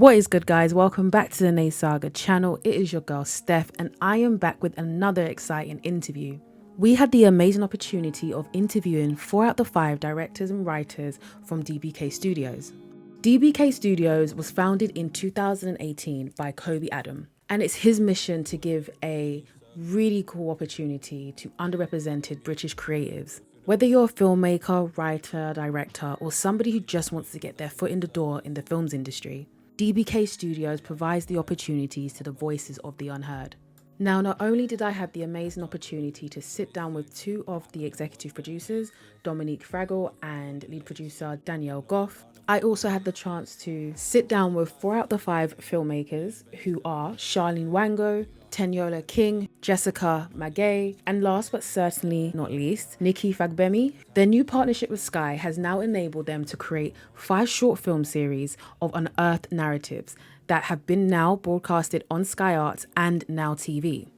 What is good, guys? Welcome back to the NNESAGA channel. It is your girl Steph, and I am back with another exciting interview. We had the amazing opportunity of interviewing 4 out of the 5 directors and writers from DBK Studios. DBK Studios was founded in 2018 by Kobe Edem, and it's his mission to give a really cool opportunity to underrepresented British creatives. Whether you're a filmmaker, writer, director, or somebody who just wants to get their foot in the door in the films industry, DBK Studios provides the opportunities to the voices of the unheard. Now, not only did I have the amazing opportunity to sit down with 2 of the executive producers, Domenique Fragale and lead producer Danielle Goff, I also had the chance to sit down with 4 out of the 5 filmmakers, who are Charlene Wango, Teniola King, Jessica Magaye, and last but certainly not least, Nikki Fagbemi. Their new partnership with Sky has now enabled them to create 5 short film series of Unearthed Narratives that have been now broadcasted on Sky Arts and Now TV.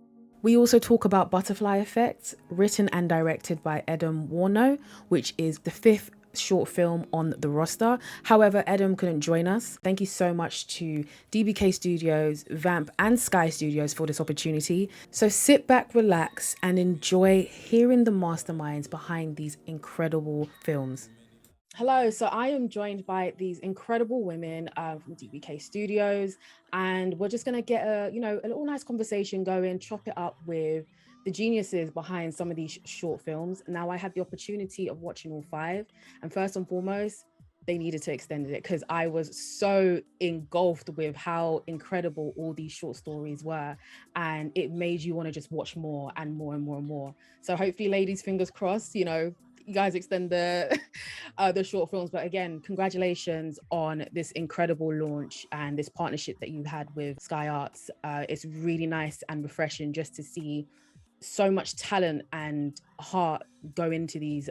We also talk about Butterfly Effect, written and directed by Edem Wornoo, which is the 5th short film on the roster. However, Edem couldn't join us. Thank you so much to DBK Studios, VAMP and Sky Studios for this opportunity. So sit back, relax and enjoy hearing the masterminds behind these incredible films. Hello, so I am joined by these incredible women from DBK Studios, and we're just going to get a little nice conversation going, chop it up with the geniuses behind some of these short films. Now, I had the opportunity of watching all 5, and first and foremost, they needed to extend it because I was so engulfed with how incredible all these short stories were, and it made you want to just watch more and more and more and more. So hopefully, ladies, fingers crossed, you guys extend the short films. But again, congratulations on this incredible launch and this partnership that you had with Sky Arts. It's really nice and refreshing just to see so much talent and heart go into these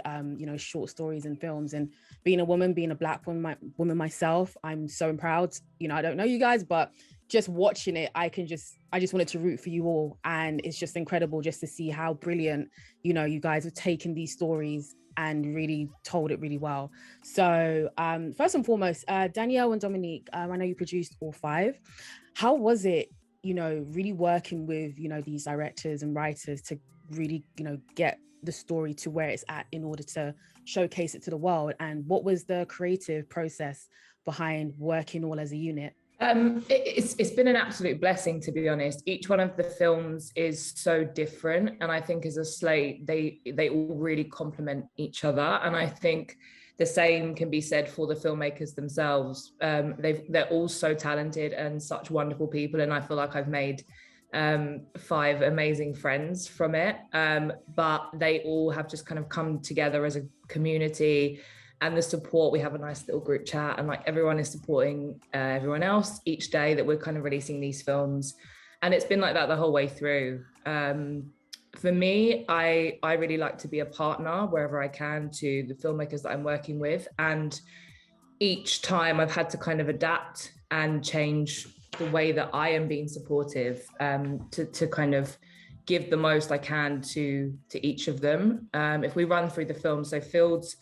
short stories and films. And being a woman, being a Black woman myself, I'm so proud. I don't know you guys, but just watching it, I just wanted to root for you all. And it's just incredible just to see how brilliant you guys have taken these stories and really told it really well. So first and foremost, Danielle and Domenique, I know you produced all 5. How was it really working with these directors and writers to really get the story to where it's at in order to showcase it to the world? And what was the creative process behind working all as a unit? It's been an absolute blessing, to be honest. Each one of the films is so different, and I think as a slate, they all really complement each other. And I think the same can be said for the filmmakers themselves. They're all so talented and such wonderful people, and I feel like I've made 5 amazing friends from it. But they all have just kind of come together as a community. And the support, we have a nice little group chat, and like everyone is supporting everyone else each day that we're kind of releasing these films. And it's been like that the whole way through. For me, I really like to be a partner wherever I can to the filmmakers that I'm working with. And each time I've had to kind of adapt and change the way that I am being supportive to kind of give the most I can to each of them. If we run through the film, so Fields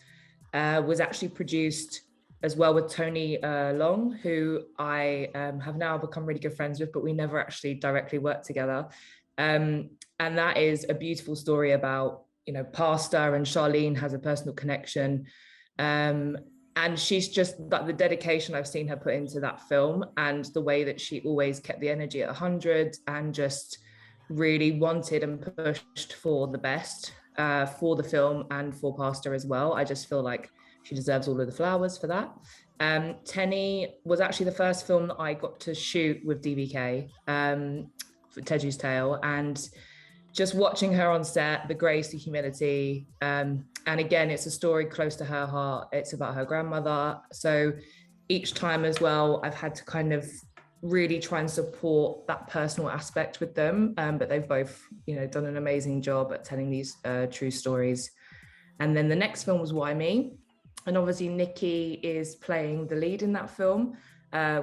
was actually produced as well with Tony Long, who I have now become really good friends with, but we never actually directly worked together. And that is a beautiful story about, Pastor, and Charlene has a personal connection. And she's just like the dedication I've seen her put into that film, and the way that she always kept the energy at 100 and just really wanted and pushed for the best. For the film and for Pastor as well. I just feel like she deserves all of the flowers for that. Tenny was actually the first film that I got to shoot with DBK, for Teju's Tale, and just watching her on set, the grace, the humility, and again, it's a story close to her heart. It's about her grandmother. So each time as well, I've had to kind of really try and support that personal aspect with them, but they've both done an amazing job at telling these true stories. And then the next film was Why Me, and obviously Nikki is playing the lead in that film,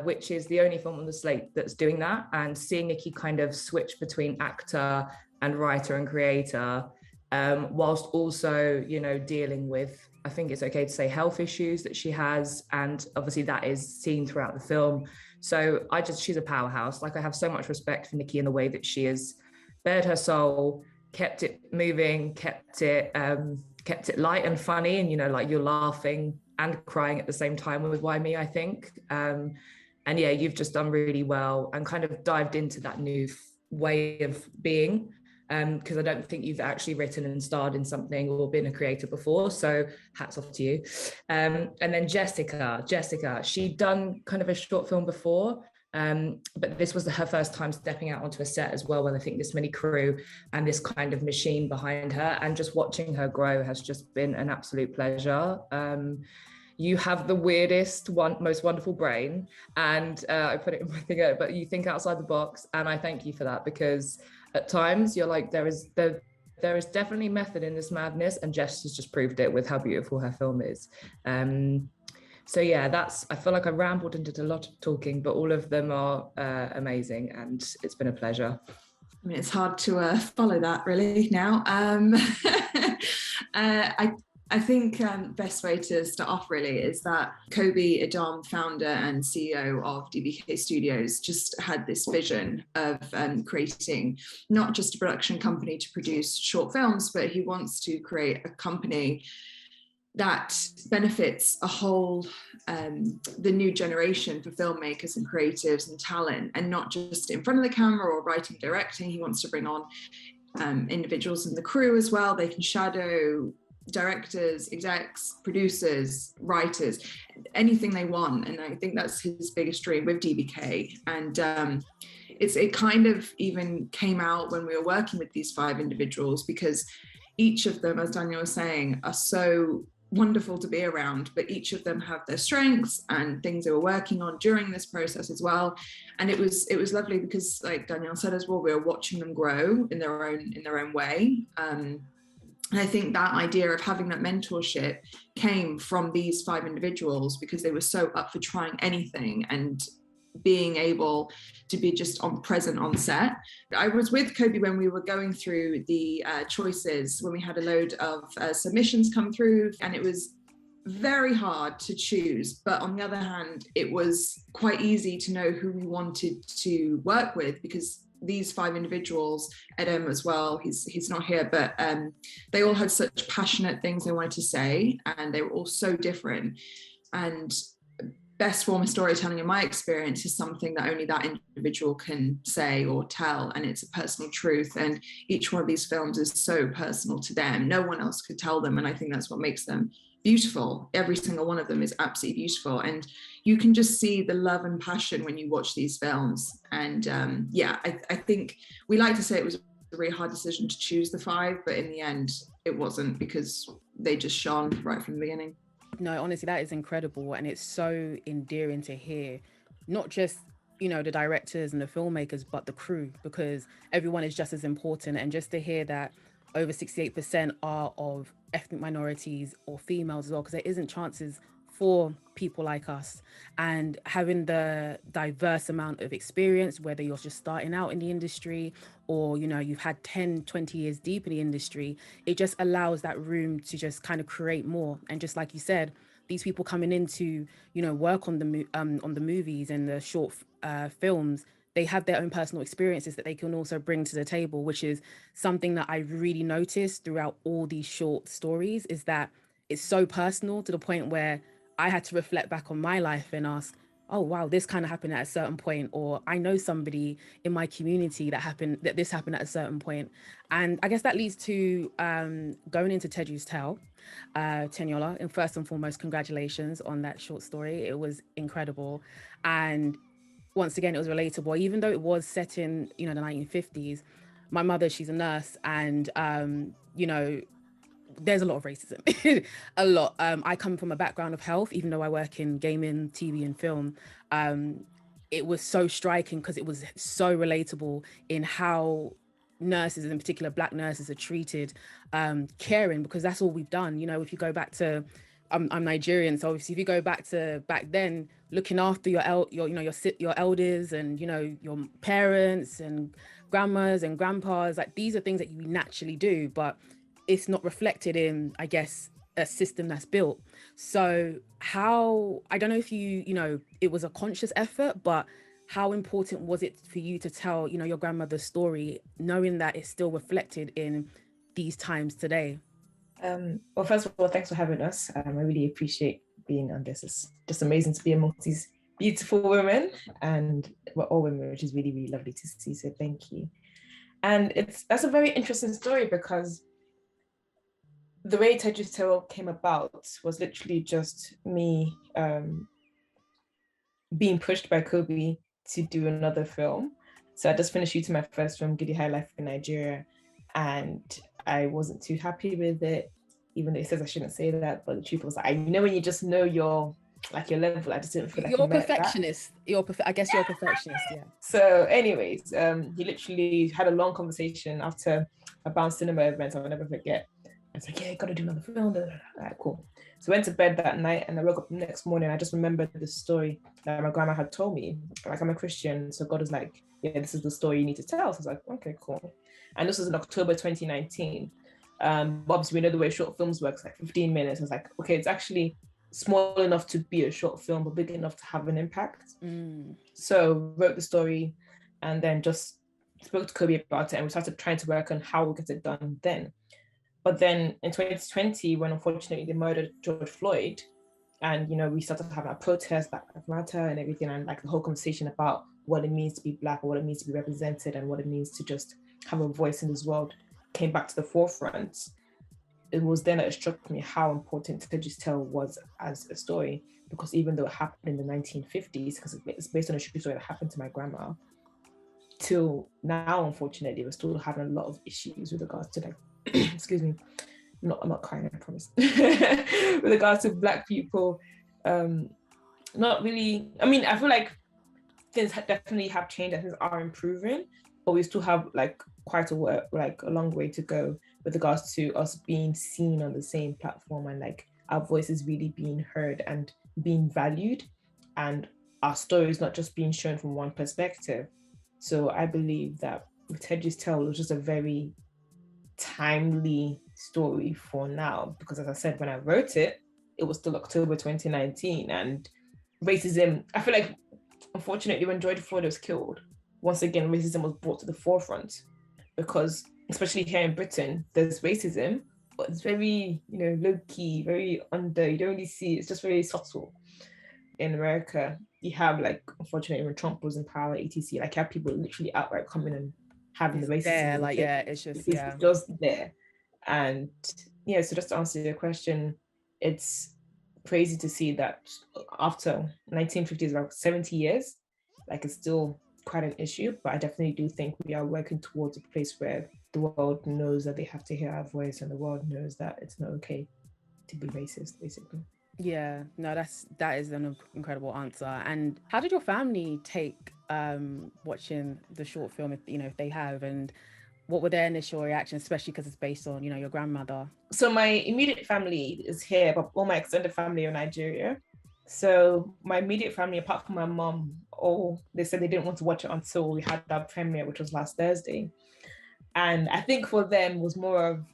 which is the only film on the slate that's doing that. And seeing Nikki kind of switch between actor and writer and creator, whilst also dealing with, I think it's okay to say, health issues that she has, and obviously that is seen throughout the film. So she's a powerhouse. Like, I have so much respect for Nikki in the way that she has bared her soul, kept it moving, kept it light and funny, and like, you're laughing and crying at the same time with Why Me, I think. And yeah, you've just done really well and kind of dived into that new way of being, because I don't think you've actually written and starred in something or been a creator before. So hats off to you. And then Jessica, she'd done kind of a short film before, but this was her first time stepping out onto a set as well, with I think this many crew and this kind of machine behind her, and just watching her grow has just been an absolute pleasure. You have the weirdest, most wonderful brain, and I put it in my thing, but you think outside the box, and I thank you for that, because at times you're like, there is definitely method in this madness, and Jess has just proved it with how beautiful her film is. So yeah, I feel like I rambled and did a lot of talking, but all of them are amazing, and it's been a pleasure. I mean, it's hard to follow that really now. I think best way to start off really is that Kobe Edem, founder and CEO of DBK Studios, just had this vision of creating not just a production company to produce short films, but he wants to create a company that benefits a whole, the new generation for filmmakers and creatives and talent, and not just in front of the camera or writing, directing. He wants to bring on individuals in the crew as well. They can shadow directors, execs, producers, writers, anything they want. And I think that's his biggest dream with DBK. And it kind of even came out when we were working with these 5 individuals, because each of them, as Danielle was saying, are so wonderful to be around, but each of them have their strengths and things they were working on during this process as well. And it was lovely, because like Danielle said as well, we were watching them grow in their own way. And I think that idea of having that mentorship came from these 5 individuals, because they were so up for trying anything and being able to be just present on set. I was with Kobe when we were going through the choices, when we had a load of submissions come through, and it was very hard to choose. But on the other hand, it was quite easy to know who we wanted to work with, because these 5 individuals, Edem as well, he's not here, but they all had such passionate things they wanted to say, and they were all so different. And best form of storytelling, in my experience, is something that only that individual can say or tell, and it's a personal truth. And each one of these films is so personal to them. No one else could tell them, and I think that's what makes them beautiful. Every single one of them is absolutely beautiful, and you can just see the love and passion when you watch these films. And I think we like to say it was a really hard decision to choose the 5, but in the end it wasn't, because they just shone right from the beginning. No, honestly, that is incredible, and it's so endearing to hear, not just the directors and the filmmakers, but the crew, because everyone is just as important. And just to hear that over 68% are of ethnic minorities or females as well, because there isn't chances for people like us. And having the diverse amount of experience, whether you're just starting out in the industry or you've had 10, 20 years deep in the industry, it just allows that room to just kind of create more. And just like you said, these people coming in to work on the movies and the short films, they have their own personal experiences that they can also bring to the table, which is something that I really noticed throughout all these short stories, is that it's so personal, to the point where I had to reflect back on my life and ask, oh wow, this kind of happened at a certain point, or I know somebody in my community that this happened at a certain point. And I guess that leads to going into Teju's tale, Teniola. And first and foremost, congratulations on that short story. It was incredible, and once again, it was relatable, even though it was set in the 1950s. My mother, she's a nurse, and there's a lot of racism, a lot. I come from a background of health, even though I work in gaming, TV and film. It was so striking, because it was so relatable in how nurses, in particular Black nurses, are treated, caring, because that's all we've done. If you go back to, I'm Nigerian, so obviously if you go back then, looking after your elders and your parents and grandmas and grandpas, like these are things that you naturally do, but it's not reflected in, I guess, a system that's built. So how, I don't know if it was a conscious effort, but how important was it for you to tell, your grandmother's story, knowing that it's still reflected in these times today? Well, first of all, thanks for having us. I really appreciate being on this. It's just amazing to be amongst these beautiful women, and we're all women, which is really, really lovely to see. So thank you. And that's a very interesting story, because the way Teju's Tale came about was literally just me being pushed by Kobe to do another film. So I just finished shooting my first film, Giddy High Life in Nigeria, and I wasn't too happy with it, even though it says I shouldn't say that, but the truth was, when you just know your level, I just didn't feel like you're a perfectionist. I guess you're a perfectionist, yeah. So anyways, he literally had a long conversation after a Bound Cinema event, I'll never forget. I was like, yeah, you gotta do another film. All right, cool. So I went to bed that night, and I woke up the next morning. I just remembered the story that my grandma had told me. Like, I'm a Christian, so God was like, yeah, this is the story you need to tell. So I was like, okay, cool. And this was in October 2019. Obviously, we know the way short films work, like 15 minutes. I was like, okay, it's actually small enough to be a short film, but big enough to have an impact. So wrote the story, and then just spoke to Kobe about it, and we started trying to work on how we get it done then. But then in 2020, when unfortunately they murdered George Floyd, and we started having a protest, Black Lives Matter and everything, and like the whole conversation about what it means to be Black, or what it means to be represented, and what it means to just have a voice in this world came back to the forefront. It was then that it struck me how important Teju's Tale was as a story, because even though it happened in the 1950s, because it's based on a true story that happened to my grandma, till now, unfortunately, we're still having a lot of issues with regards to, like, excuse me, I'm not crying, I promise. With regards to Black people, not really. I mean, I feel like things definitely have changed and things are improving, but we still have like quite a long way to go with regards to us being seen on the same platform, and like our voices really being heard and being valued, and our stories not just being shown from one perspective. So I believe that with Teju's Tale, it was just a very timely story for now, because as I said, when I wrote it, it was still October 2019, and racism, I feel like, unfortunately, when George Floyd was killed, once again, racism was brought to the forefront, because especially here in Britain, there's racism, but it's very, low-key, very under, you don't really see, it's just very subtle. In America, you have, like, unfortunately, when Trump was in power, etc., like, you have people literally outright coming and having the racism there, like, yeah, it's just there. And yeah, so just to answer your question, it's crazy to see that after 1950s, about 70 years, like, it's still quite an issue, but I definitely do think we are working towards a place where the world knows that they have to hear our voice, and the world knows that it's not okay to be racist, basically. Yeah, no, that is an incredible answer. And how did your family take watching the short film, if they have, and what were their initial reactions, especially because it's based on, your grandmother? So my immediate family is here, but all my extended family are in Nigeria. So my immediate family, apart from my mom, they said they didn't want to watch it until we had our premiere, which was last Thursday. And I think for them it was more of,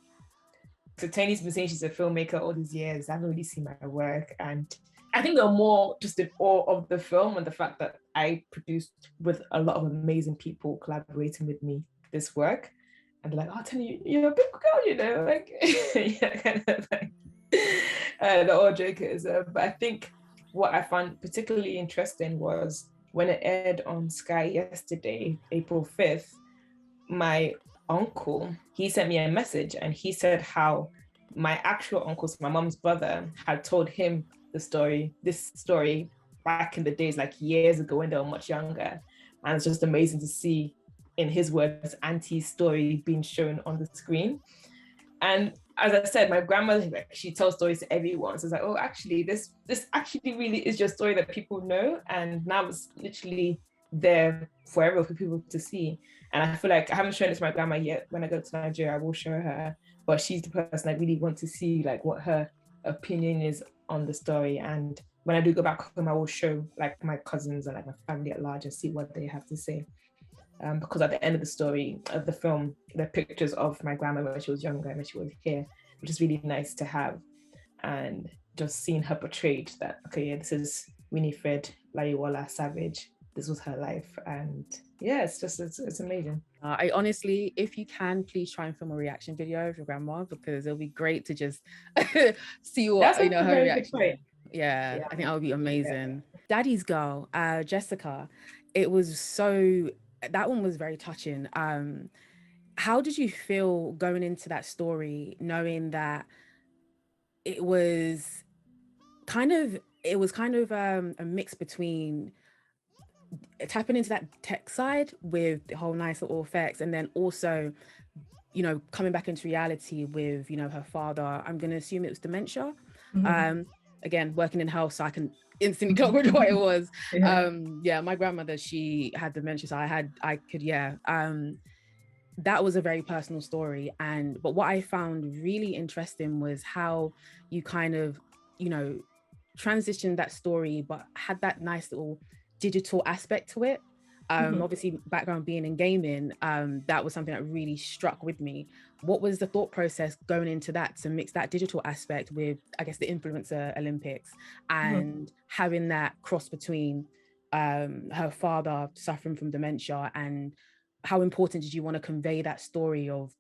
so Tany's been saying she's a filmmaker all these years. I haven't really seen my work. And I think they're more just in awe of the film and the fact that I produced with a lot of amazing people collaborating with me this work. And they're like, oh, Tanya, you're a big girl, like, yeah, kind of like, they're all jokers. But I think what I found particularly interesting was when it aired on Sky yesterday, April 5th, my uncle, he sent me a message, and he said how my actual uncle, so my mom's brother, had told him this story back in the days, like years ago when they were much younger. And it's just amazing to see, in his words, Auntie's story being shown on the screen. And as I said, my grandmother, like, she tells stories to everyone. So it's like, oh, actually, this actually really is your story that people know. And now it's literally there forever for people to see. And I feel like I haven't shown it to my grandma yet. When I go to Nigeria, I will show her. But she's the person I really want to see, like, what her opinion is on the story. And when I do go back home, I will show, like, my cousins and, like, my family at large and see what they have to say. Because at the end of the story of the film, there are pictures of my grandma when she was younger and when she was here, which is really nice to have. And just seeing her portrayed that, okay, yeah, this is Winifred Laiwola Savage. This was her life. And yeah, it's amazing. I honestly, if you can, please try and film a reaction video of your grandma, because it'll be great to just see what, That's her reaction. Yeah, I think that would be amazing. Yeah. Daddy's Girl, Jessica, that one was very touching. How did you feel going into that story, knowing that it was kind of a mix between tapping into that tech side with the whole nice little effects, and then also, coming back into reality with, her father, I'm going to assume it was dementia. Again, working in health, so I can instantly clock what it was. My grandmother, she had dementia, so that was a very personal story. But what I found really interesting was how you kind of, transitioned that story, but had that nice little digital aspect to it. Obviously, background being in gaming, that was something that really struck with me. What was the thought process going into that to mix that digital aspect with, I guess, the Influencer Olympics, and having that cross between her father suffering from dementia, and how important did you want to convey that story of,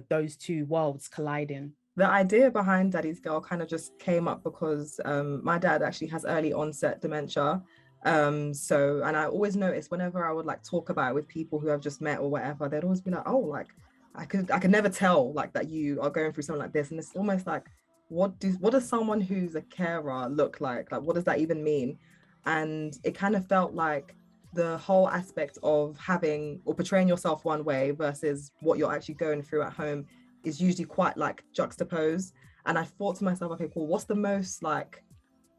those two worlds colliding? The idea behind Daddy's Girl kind of just came up because my dad actually has early onset dementia. And I always noticed whenever I would like talk about it with people who I've just met or whatever, they'd always be like, oh, like I could never tell like that you are going through something like this. And it's almost like, what does someone who's a carer look like? Like, what does that even mean? And it kind of felt like the whole aspect of having or portraying yourself one way versus what you're actually going through at home is usually quite like juxtaposed. And I thought to myself, okay, cool, what's the most like,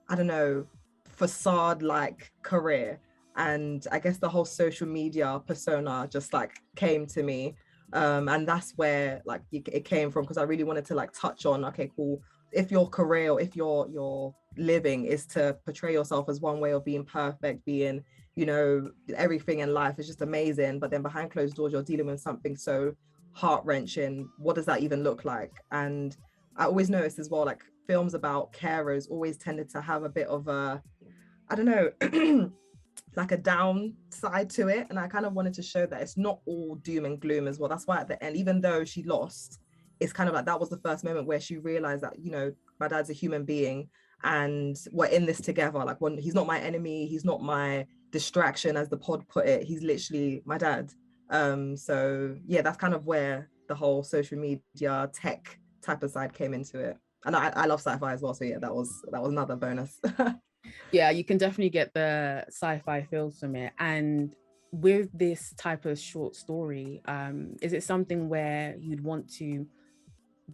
I don't know, facade like career? And I guess the whole social media persona just like came to me. And that's where like it came from, because I really wanted to like touch on, okay, cool, if your career or if your living is to portray yourself as one way of being perfect, being, everything in life is just amazing, but then behind closed doors you're dealing with something so heart-wrenching, what does that even look like? And I always noticed as well, like films about carers always tended to have a bit of a, I don't know, like a downside to it. And I kind of wanted to show that it's not all doom and gloom as well. That's why at the end, even though she lost, it's kind of like that was the first moment where she realized that, my dad's a human being and we're in this together. Like, he's not my enemy, he's not my distraction, as the pod put it, he's literally my dad. So yeah, that's kind of where the whole social media tech type of side came into it. And I love sci-fi as well, so yeah, that was another bonus. Yeah, you can definitely get the sci-fi feels from it. And with this type of short story, is it something where you'd want to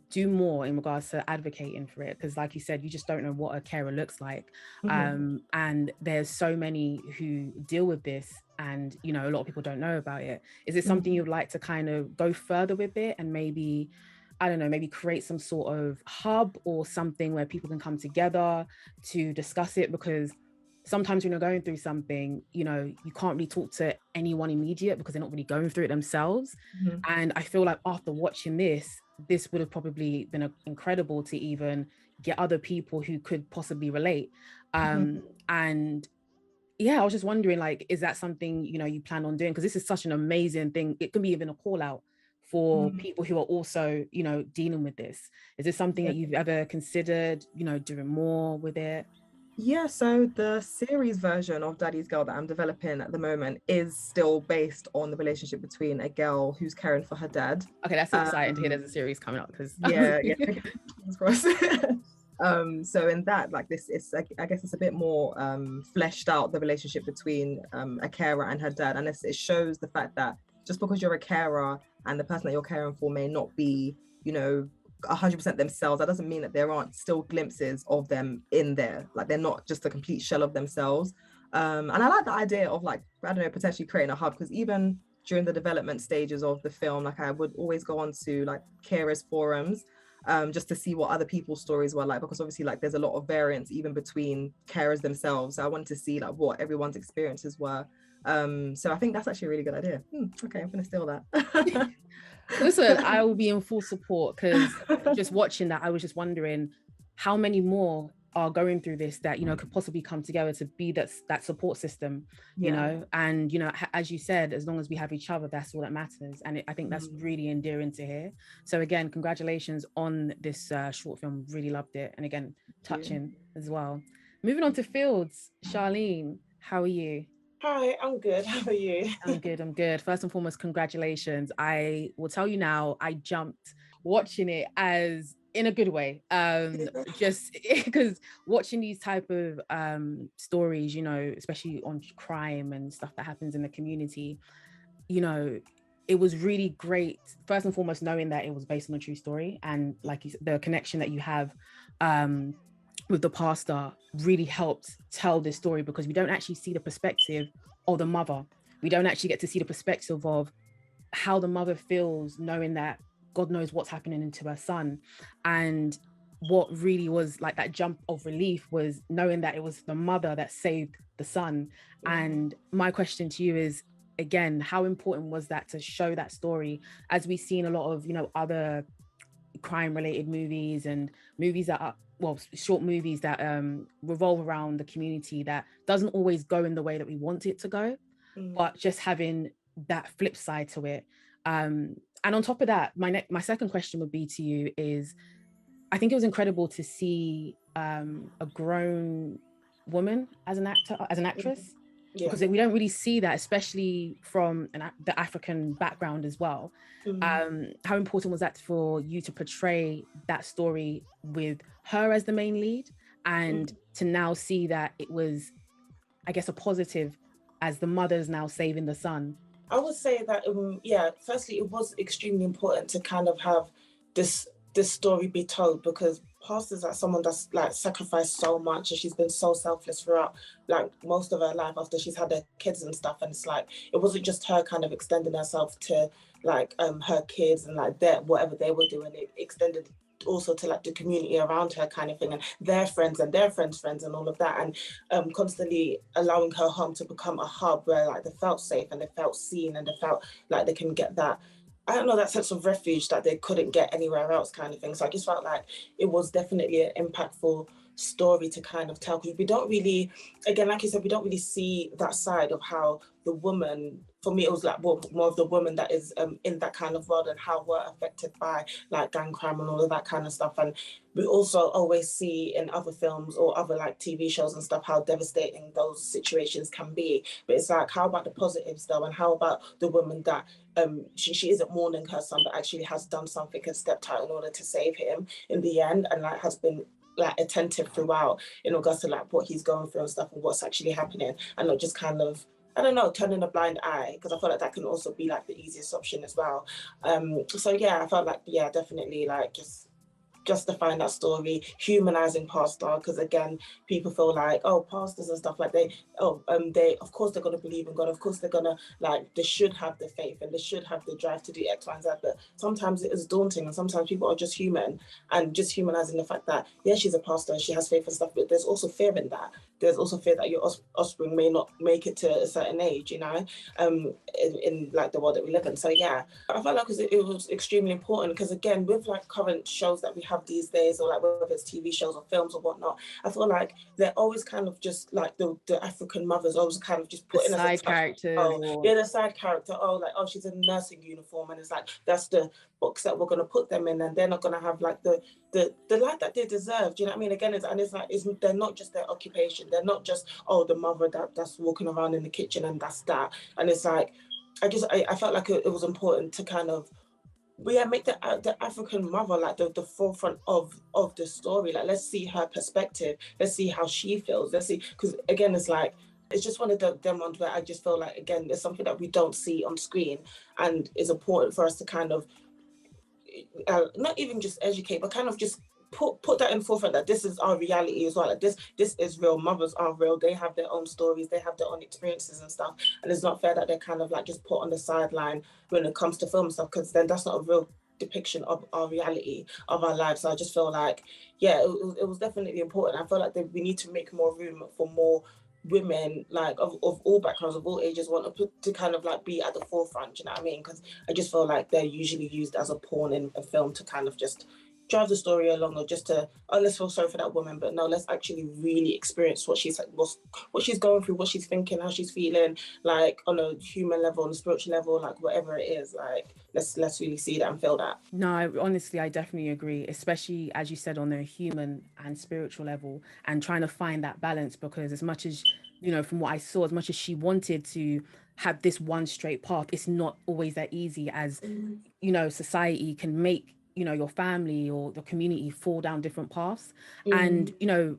do more in regards to advocating for it? Because like you said, you just don't know what a carer looks like. And there's so many who deal with this, and a lot of people don't know about it. Is it something you'd like to kind of go further with it, and maybe, I don't know, maybe create some sort of hub or something where people can come together to discuss it? Because sometimes when you're going through something, you can't really talk to anyone immediate because they're not really going through it themselves. And I feel like after watching this would have probably been incredible to even get other people who could possibly relate. And yeah, I was just wondering, like, is that something, you plan on doing? Because this is such an amazing thing. It can be even a call out for people who are also, dealing with this. Is this something that you've ever considered, doing more with it? Yeah, so the series version of Daddy's Girl that I'm developing at the moment is still based on the relationship between a girl who's caring for her dad. Okay, that's exciting to hear there's a series coming up, because yeah. So in that, like, this is, I guess it's a bit more fleshed out, the relationship between a carer and her dad. And it shows the fact that just because you're a carer and the person that you're caring for may not be, 100% themselves, that doesn't mean that there aren't still glimpses of them in there. Like, they're not just a complete shell of themselves. And I like the idea of, like, I don't know, potentially creating a hub, because even during the development stages of the film, like, I would always go on to like carers forums just to see what other people's stories were like, because obviously, like, there's a lot of variance even between carers themselves. So I wanted to see like what everyone's experiences were. So I think that's actually a really good idea. Okay, I'm gonna steal that. Listen, I will be in full support, because just watching that, I was just wondering how many more are going through this that, you know, could possibly come together to be that support system, you know, and, you know, as you said, as long as we have each other, that's all that matters. And I think that's really endearing to hear. So again, congratulations on this short film. Really loved it. And again, touching as well. Moving on to Fields, Charlene, how are you? Hi, I'm good. How are you? I'm good. First and foremost, congratulations. I will tell you now, I jumped watching it as in a good way. Just because watching these type of stories, you know, especially on crime and stuff that happens in the community, you know, it was really great. First and foremost, knowing that it was based on a true story, and like you said, the connection that you have with the pastor really helped tell this story, because we don't actually see the perspective of the mother. We don't actually get to see the perspective of how the mother feels knowing that God knows what's happening into her son. And what really was like that jump of relief was knowing that it was the mother that saved the son. And my question to you is, again, how important was that to show that story, as we've seen a lot of, you know, other crime related movies and movies that are, well, short movies that revolve around the community that doesn't always go in the way that we want it to go, but just having that flip side to it. And on top of that, my second question would be to you is, I think it was incredible to see a grown woman as an actress, because we don't really see that, especially from the African background as well. How important was that for you to portray that story with her as the main lead, and to now see that it was, I guess, a positive as the mother's now saving the son? I would say that, firstly, it was extremely important to kind of have this story be told, because pastors are someone that's like sacrificed so much, and she's been so selfless throughout like most of her life after she's had her kids and stuff. And it's like, it wasn't just her kind of extending herself to like her kids and like their whatever they were doing, it extended also to like the community around her kind of thing, and their friends and their friends' friends and all of that, and constantly allowing her home to become a hub where like they felt safe and they felt seen and they felt like they can get that, I don't know, that sense of refuge that they couldn't get anywhere else kind of thing. So I just felt like it was definitely an impactful story to kind of tell, because we don't really, again, like you said, we don't really see that side of how the woman, for me, it was like more of the woman that is in that kind of world, and how we're affected by like gang crime and all of that kind of stuff. And we also always see in other films or other like TV shows and stuff how devastating those situations can be. But it's like, how about the positives though? And how about the woman that she isn't mourning her son, but actually has done something and stepped out in order to save him in the end, and like has been like attentive throughout in regards to like what he's going through and stuff and what's actually happening, and not just kind of, I don't know, turning a blind eye, because I feel like that can also be like the easiest option as well. So yeah, I felt like, yeah, definitely like just justifying that story, humanizing pastor, because again, people feel like, oh, pastors and stuff like they of course they're going to believe in God, of course they're going to like, they should have the faith and they should have the drive to do X, Y, and Z, but sometimes it is daunting, and sometimes people are just human, and just humanizing the fact that, yeah, she's a pastor, she has faith and stuff, but there's also fear in that. There's also fear that your offspring may not make it to a certain age, you know, in like the world that we live in. So yeah, I felt like it was extremely important, because again, with like current shows that we have these days, or like whether it's TV shows or films or whatnot, I feel like they're always kind of just like the African mothers always kind of just put in side characters. The side character. Oh, like, oh, she's in a nursing uniform, and it's like, that's the box that we're going to put them in, and they're not going to have like the life that they deserve. Do you know what I mean? Again, it's like, they're not just their occupation. They're not just, oh, the mother that's walking around in the kitchen and that's that. And it's like, I felt like it was important to kind of, make the African mother like the forefront of the story. Like, let's see her perspective. Let's see how she feels. Let's see, because again, it's like, it's just one of them ones where I just feel like, again, there's something that we don't see on screen, and it's important for us to kind of not even just educate, but kind of just put that in forefront, that this is our reality as well. Like, this is real. Mothers are real. They have their own stories. They have their own experiences and stuff. And it's not fair that they're kind of like just put on the sideline when it comes to film stuff, because then that's not a real depiction of our reality, of our lives. So I just feel like, yeah, it was definitely important. I feel like we need to make more room for more women, like of all backgrounds, of all ages, want to kind of like be at the forefront. You know what I mean? Because I just feel like they're usually used as a pawn in a film to kind of just drive the story along, or just to, oh, let's feel sorry for that woman, but no, let's actually really experience what she's going through, what she's thinking, how she's feeling, like on a human level, on a spiritual level, like whatever it is, like let's really see that and feel that. No, honestly, I definitely agree, especially as you said, on a human and spiritual level, and trying to find that balance, because as much as, you know, from what I saw, as much as she wanted to have this one straight path, it's not always that easy, as you know, society can make, you know, your family or the community fall down different paths. And, you know,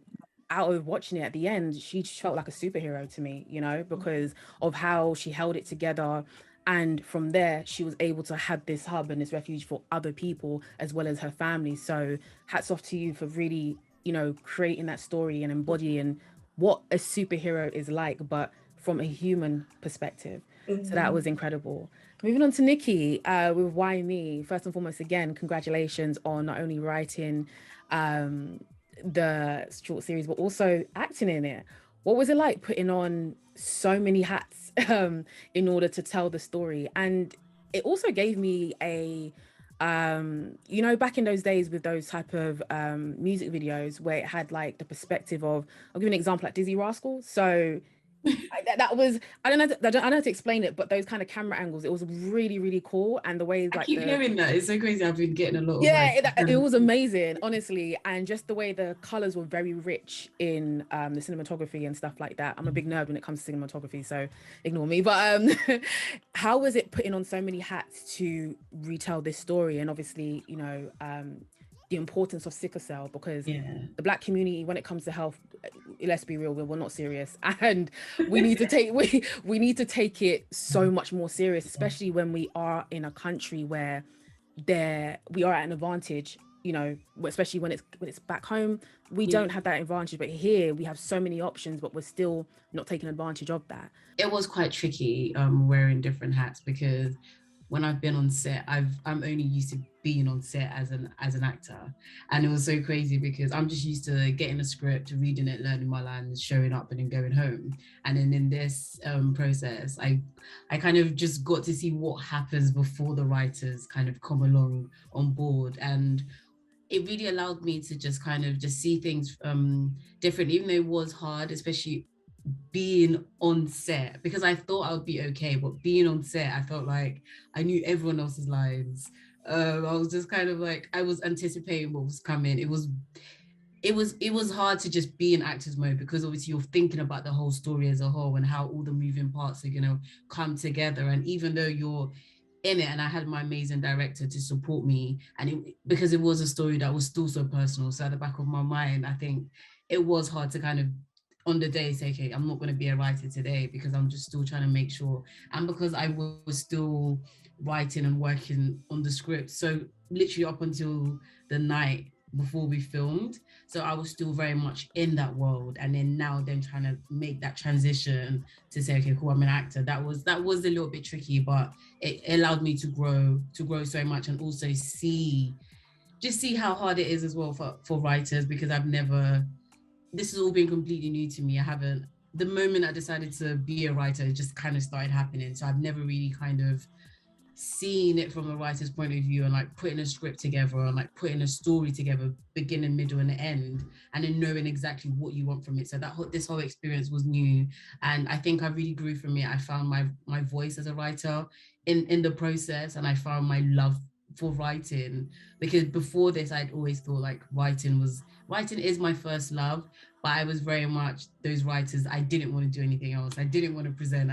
out of watching it at the end, she just felt like a superhero to me, you know, because of how she held it together. And from there, she was able to have this hub and this refuge for other people as well as her family. So hats off to you for really, you know, creating that story and embodying what a superhero is like, but from a human perspective. So that was incredible. Moving on to Nikki with Why Me. First and foremost, again, congratulations on not only writing the short series, but also acting in it. What was it like putting on so many hats in order to tell the story? And it also gave me a, you know, back in those days with those type of music videos where it had like the perspective of, I'll give you an example, like Dizzy Rascal. So that was, I don't know how to explain it, but those kind of camera angles, it was really, really cool. And the way I like keep hearing that, it's so crazy. I've been getting a lot of it was amazing, honestly. And just the way the colors were very rich in the cinematography and stuff like that. I'm a big nerd when it comes to cinematography, so ignore me. But how was it putting on so many hats to retell this story? And obviously, you know, the importance of sickle cell, because the Black community, when it comes to health, let's be real, we're not serious, and we need to take we need to take it so much more serious, especially when we are in a country where we are at an advantage, you know, especially when it's back home, we don't have that advantage, but here we have so many options, but we're still not taking advantage of that. It was quite tricky wearing different hats, because when I've been on set, I'm only used to being on set as an actor, and it was so crazy because I'm just used to getting a script, reading it, learning my lines, showing up, and then going home. And then in this process, I kind of just got to see what happens before the writers kind of come along on board, and it really allowed me to just kind of just see things different, even though it was hard, especially being on set, because I thought I would be okay, but being on set, I felt like I knew everyone else's lines. I was just kind of like, I was anticipating what was coming. It was hard to just be in actor's mode, because obviously you're thinking about the whole story as a whole and how all the moving parts are going to come together. And even though you're in it, and I had my amazing director to support me, and because it was a story that was still so personal, so at the back of my mind, I think it was hard to kind of on the day say, okay, I'm not going to be a writer today, because I'm just still trying to make sure, and because I was still writing and working on the script, so literally up until the night before we filmed, so I was still very much in that world. And then now trying to make that transition to say, okay, cool, I'm an actor, that was a little bit tricky, but it allowed me to grow so much, and also see how hard it is as well for writers, because this has all been completely new to me. The moment I decided to be a writer, it just kind of started happening. So I've never really kind of seen it from a writer's point of view, and like putting a script together, and like putting a story together, beginning, middle, and end, and then knowing exactly what you want from it. So this whole experience was new, and I think I really grew from it. I found my voice as a writer in the process, and I found my love for writing, because before this I'd always thought like writing is my first love, but I was very much those writers. I didn't want to do anything else. I didn't want to present.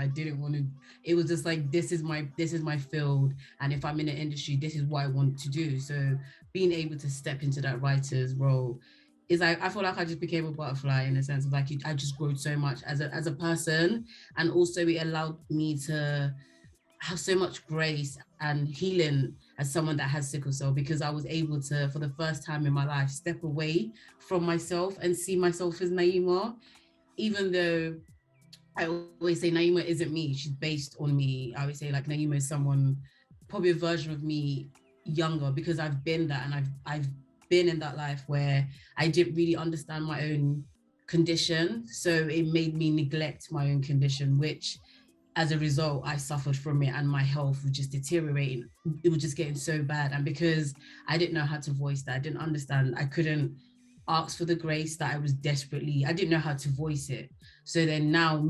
It was just like, this is my field, and if I'm in an industry, this is what I want to do. So being able to step into that writer's role is I feel like I just became a butterfly, in the sense of like I just grew so much as a person, and also it allowed me to have so much grace and healing as someone that has sickle cell, because I was able to, for the first time in my life, step away from myself and see myself as Naima. Even though I always say Naima isn't me, she's based on me. I always say like Naima is someone, probably a version of me younger, because I've been that, and I've been in that life where I didn't really understand my own condition. So it made me neglect my own condition, which as a result, I suffered from it and my health was just deteriorating. It was just getting so bad. And because I didn't know how to voice that, I didn't understand, I couldn't ask for the grace that I didn't know how to voice it. So then now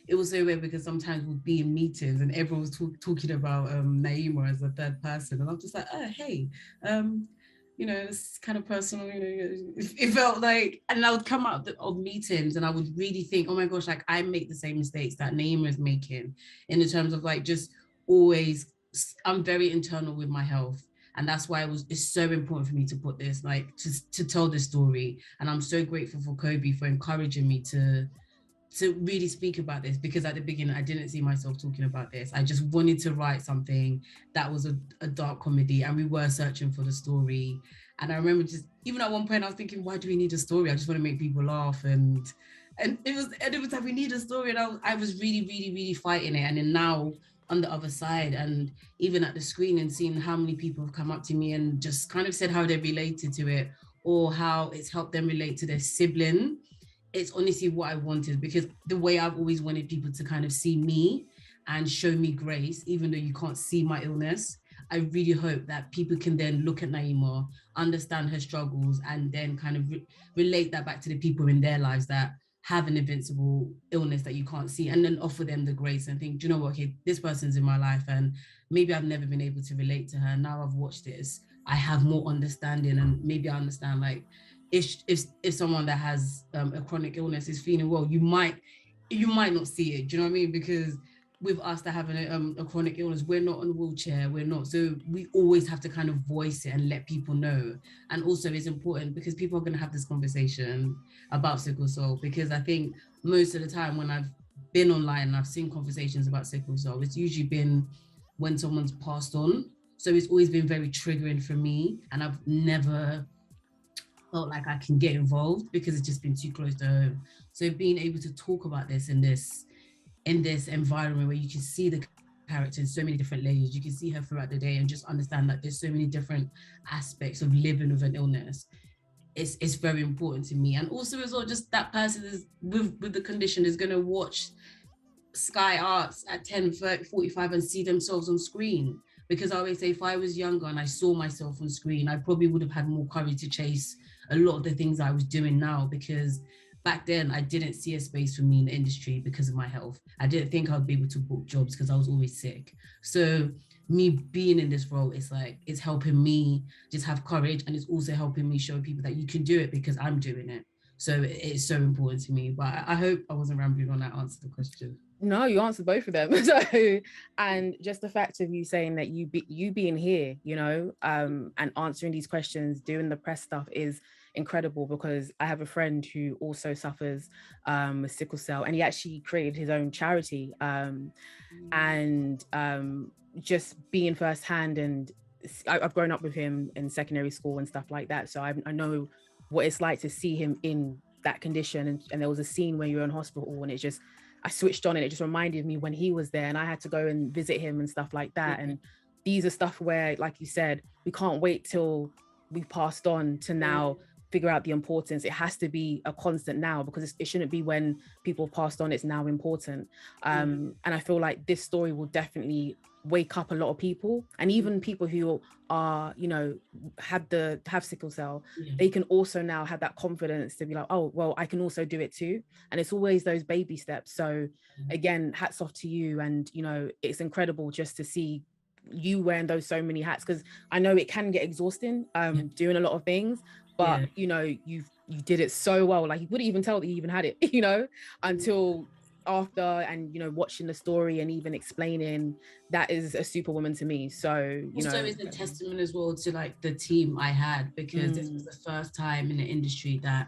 it was so weird because sometimes we'd be in meetings and everyone was talking about Naima as a third person. And I'm just like, oh, hey, it's kind of personal, it felt like, and I would come out of meetings and I would really think, oh my gosh, like I make the same mistakes that Naima is making in the terms of like, just always, I'm very internal with my health. And that's why it's so important for me to put this, like to tell this story. And I'm so grateful for Kobe for encouraging me to really speak about this, because at the beginning I didn't see myself talking about this. I just wanted to write something that was a dark comedy, and we were searching for the story. And I remember just, even at one point I was thinking, why do we need a story? I just want to make people laugh. And it was like, we need a story. And I was really, really, really fighting it. And then now on the other side, and even at the screen, and seeing how many people have come up to me and just kind of said how they related to it, or how it's helped them relate to their sibling. It's honestly what I wanted, because the way I've always wanted people to kind of see me and show me grace, even though you can't see my illness. I really hope that people can then look at Naima, understand her struggles, and then kind of relate that back to the people in their lives that have an invincible illness that you can't see, and then offer them the grace and think, do you know what, okay, this person's in my life and maybe I've never been able to relate to her. Now I've watched this, I have more understanding, and maybe I understand, like, if someone that has a chronic illness is feeling well, you might not see it. Do you know what I mean? Because with us that have a chronic illness, we're not in a wheelchair, so we always have to kind of voice it and let people know. And also it's important because people are going to have this conversation about sickle cell, because I think most of the time when I've been online and I've seen conversations about sickle cell, it's usually been when someone's passed on. So it's always been very triggering for me, and I've never felt like I can get involved because it's just been too close to home. So being able to talk about this in this environment where you can see the character in so many different layers, you can see her throughout the day and just understand that there's so many different aspects of living with an illness, it's very important to me. And also as well, just that person is with the condition is going to watch Sky Arts at 10:45 and see themselves on screen. Because I always say, if I was younger and I saw myself on screen, I probably would have had more courage to chase a lot of the things I was doing now, because back then I didn't see a space for me in the industry because of my health. I didn't think I'd be able to book jobs because I was always sick. So me being in this role, it's helping me just have courage, and it's also helping me show people that you can do it because I'm doing it. So it's so important to me. But I hope I wasn't rambling on that answer the question. No, you answered both of them. So, and just the fact of you saying that you being here, and answering these questions, doing the press stuff is incredible, because I have a friend who also suffers with sickle cell, and he actually created his own charity, and just being firsthand, and I've grown up with him in secondary school and stuff like that, so I know what it's like to see him in that condition. And there was a scene where you were in hospital, and I switched on and it just reminded me when he was there, and I had to go and visit him and stuff like that. And these are stuff where, like you said, we can't wait till we've passed on to now figure out the importance. It has to be a constant now, because it shouldn't be when people have passed on, it's now important. And I feel like this story will definitely wake up a lot of people, and even people who are, have sickle cell, they can also now have that confidence to be like, oh, well, I can also do it too. And it's always those baby steps. So again, hats off to you. And, it's incredible just to see you wearing those so many hats, because I know it can get exhausting doing a lot of things, but you did it so well. Like, you wouldn't even tell that you even had it, until after, and watching the story and even explaining. That is a superwoman to me. So also is a testament as well to like the team I had, because this was the first time in the industry that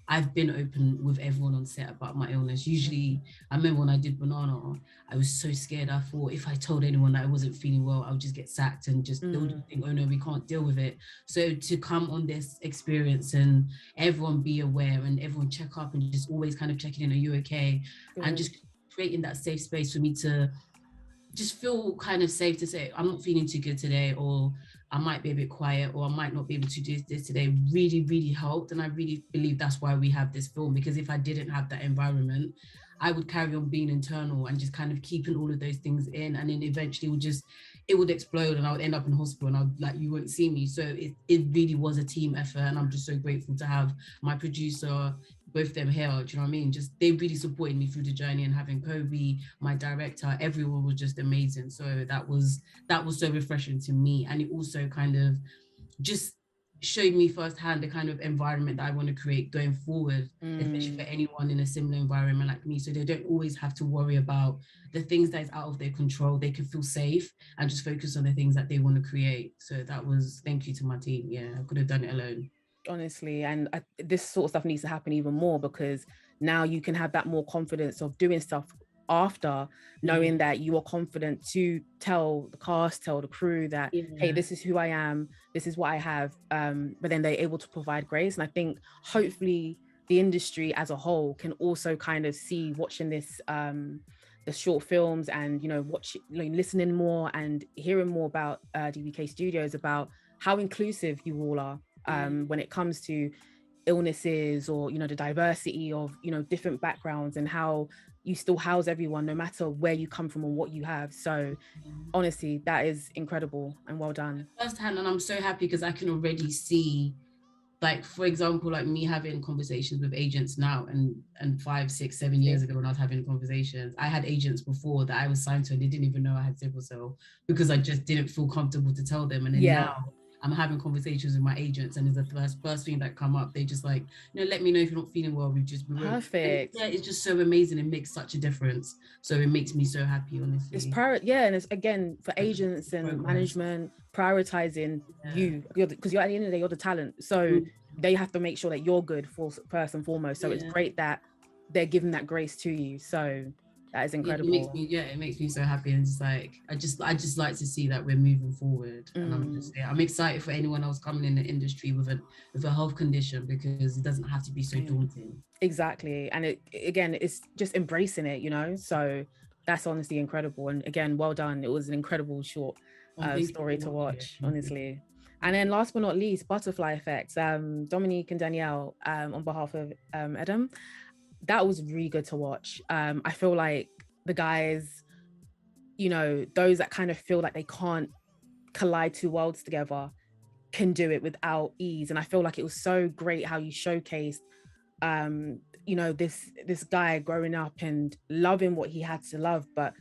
I've been open with everyone on set about my illness. Usually, I remember when I did Banana, I was so scared. I thought if I told anyone that I wasn't feeling well, I would just get sacked and just they'll just think, oh no, we can't deal with it. So to come on this experience and everyone be aware and everyone check up and just always kind of checking in, are you okay? And just creating that safe space for me to just feel kind of safe to say, I'm not feeling too good today, or I might be a bit quiet, or I might not be able to do this today, really, really helped. And I really believe that's why we have this film, because if I didn't have that environment, I would carry on being internal and just kind of keeping all of those things in, and then eventually it would explode and I would end up in hospital and I would, like, you wouldn't see me. So it really was a team effort, and I'm just so grateful to have my producer, both them here, do you know what I mean? Just, they really supported me through the journey, and having Kobe, my director, everyone was just amazing. So that was so refreshing to me. And it also kind of just showed me firsthand the kind of environment that I want to create going forward, especially for anyone in a similar environment like me. So they don't always have to worry about the things that is out of their control. They can feel safe and just focus on the things that they want to create. So that was, thank you to my team. Yeah, I could have done it alone. Honestly, and this sort of stuff needs to happen even more, because now you can have that more confidence of doing stuff after, knowing that you are confident to tell the cast, tell the crew that, hey, this is who I am, this is what I have, but then they're able to provide grace. And I think hopefully the industry as a whole can also kind of see, watching this the short films, and listening more and hearing more about DBK Studios, about how inclusive you all are when it comes to illnesses, or the diversity of different backgrounds, and how you still house everyone no matter where you come from or what you have. So honestly, that is incredible and well done. Firsthand, and I'm so happy because I can already see, like, for example, like me having conversations with agents now, and 5, 6, 7 years ago when I was having conversations, I had agents before that I was signed to and they didn't even know I had sickle cell, because I just didn't feel comfortable to tell them. And then now I'm having conversations with my agents, and it's the first thing that come up. They just like, let me know if you're not feeling well. Perfect. Yeah, it's just so amazing. It makes such a difference. So it makes me so happy, honestly. It's and it's, again, for agents and management, prioritizing you, because you're at the end of the day, you're the talent. So they have to make sure that you're good first and foremost. So it's great that they're giving that grace to you. So that is incredible. It makes me so happy, and it's like I just like to see that we're moving forward. And I'm excited for anyone else coming in the industry with a health condition, because it doesn't have to be so daunting. Exactly. And it's just embracing it, so that's honestly incredible. And again, well done. It was an incredible short story to watch, honestly. And then last but not least, Butterfly Effect, Dominique and Danielle, on behalf of Edem. That was really good to watch. I feel like the guys, those that kind of feel like they can't collide two worlds together can do it without ease. And I feel like it was so great how you showcased, this guy growing up and loving what he had to love, but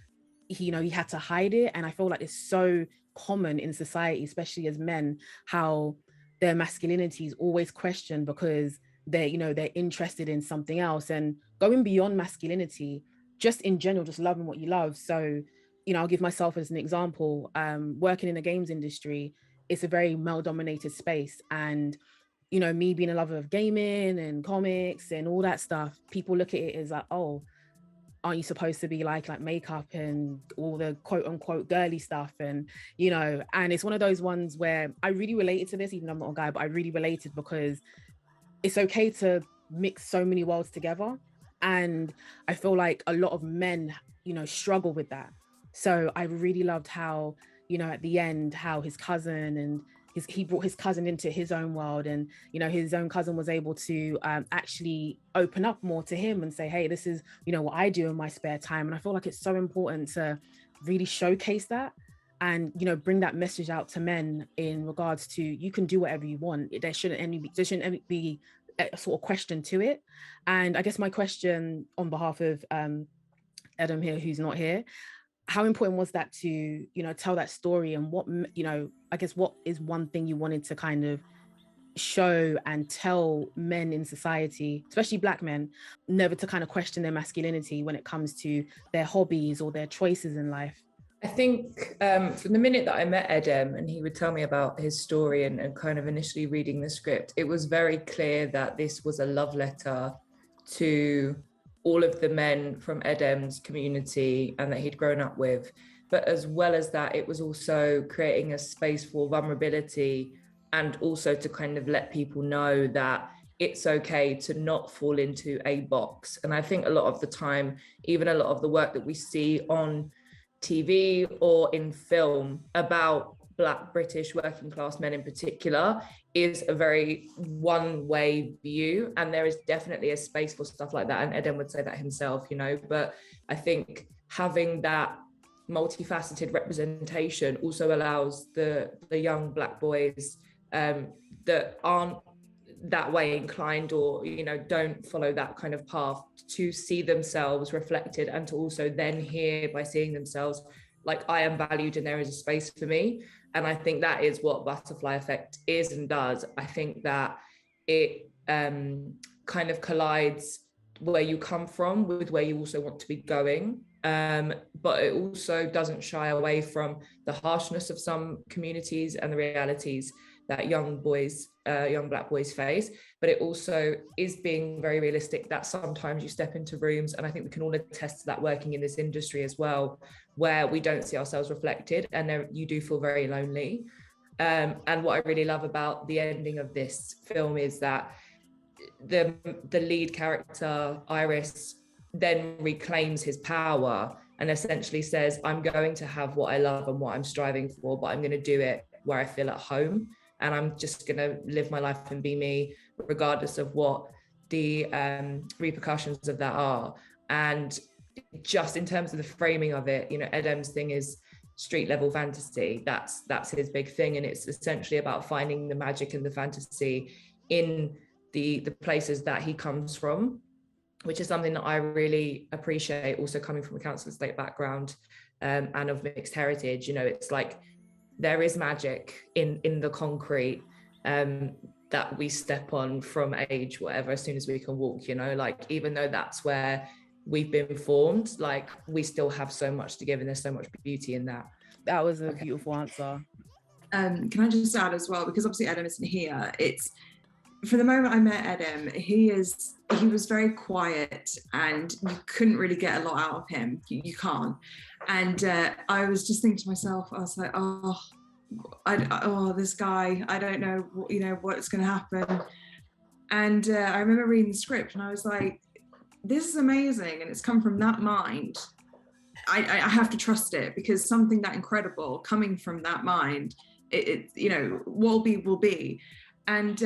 he had to hide it. And I feel like it's so common in society, especially as men, how their masculinity is always questioned because they're interested in something else, and going beyond masculinity, just in general, just loving what you love. So I'll give myself as an example. Working in the games industry, it's a very male dominated space, and me being a lover of gaming and comics and all that stuff, people look at it as like, oh, aren't you supposed to be like makeup and all the quote unquote girly stuff? And and it's one of those ones where I really related to this, even though I'm not a guy, but I really related, because it's okay to mix so many worlds together. And I feel like a lot of men, struggle with that. So I really loved how, at the end, how his cousin and he brought his cousin into his own world, and, his own cousin was able to actually open up more to him and say, hey, this is, what I do in my spare time. And I feel like it's so important to really showcase that and, bring that message out to men in regards to, you can do whatever you want. There shouldn't be a sort of question to it. And I guess my question on behalf of Edem here, who's not here, how important was that to, tell that story? And what, I guess, what is one thing you wanted to kind of show and tell men in society, especially Black men, never to kind of question their masculinity when it comes to their hobbies or their choices in life? I think from the minute that I met Edem and he would tell me about his story and kind of initially reading the script, it was very clear that this was a love letter to all of the men from Edem's community and that he'd grown up with. But as well as that, it was also creating a space for vulnerability, and also to kind of let people know that it's okay to not fall into a box. And I think a lot of the time, even a lot of the work that we see on TV or in film about Black British working class men in particular is a very one-way view, and there is definitely a space for stuff like that, and Edem would say that himself, you know. But I think having that multifaceted representation also allows the young Black boys that aren't that way inclined, or, you know, don't follow that kind of path, to see themselves reflected, and to also then hear, by seeing themselves, like, I am valued and there is a space for me. And I think that is what Butterfly Effect is and does. I think that it kind of collides where you come from with where you also want to be going. But it also doesn't shy away from the harshness of some communities and the realities that young Black boys face. But it also is being very realistic that sometimes you step into rooms, and I think we can all attest to that working in this industry as well, where we don't see ourselves reflected, and there, you do feel very lonely. And what I really love about the ending of this film is that the lead character, Iris, then reclaims his power and essentially says, I'm going to have what I love and what I'm striving for, but I'm going to do it where I feel at home. And I'm just going to live my life and be me, regardless of what the repercussions of that are. And just in terms of the framing of it, you know, Edem's thing is street level fantasy. That's his big thing. And it's essentially about finding the magic and the fantasy in the places that he comes from, which is something that I really appreciate, also coming from a council estate background and of mixed heritage. You know, it's like, there is magic in the concrete that we step on from age, whatever, as soon as we can walk, you know, like, even though that's where we've been formed, like, we still have so much to give, and there's so much beauty in that. That was a beautiful answer. Can I just add as well, because obviously Edem isn't here, it's, for the moment I met Edem, he was very quiet, and you couldn't really get a lot out of him. You can't. And I was just thinking to myself, I was like, this guy, I don't know, you know, what's going to happen. And I remember reading the script, and I was like, this is amazing, and it's come from that mind. I have to trust it, because something that incredible coming from that mind, it you know, will be. And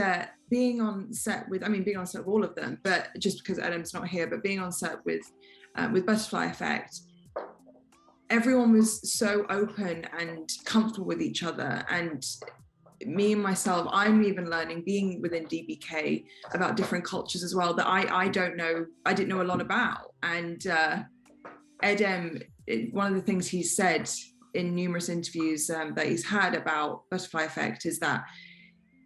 being on set with all of them, but just because Edem's not here, but being on set with Butterfly Effect, everyone was so open and comfortable with each other. And me and myself, I'm even learning, being within DBK, about different cultures as well that I didn't know a lot about. And Edem, one of the things he's said in numerous interviews that he's had about Butterfly Effect is that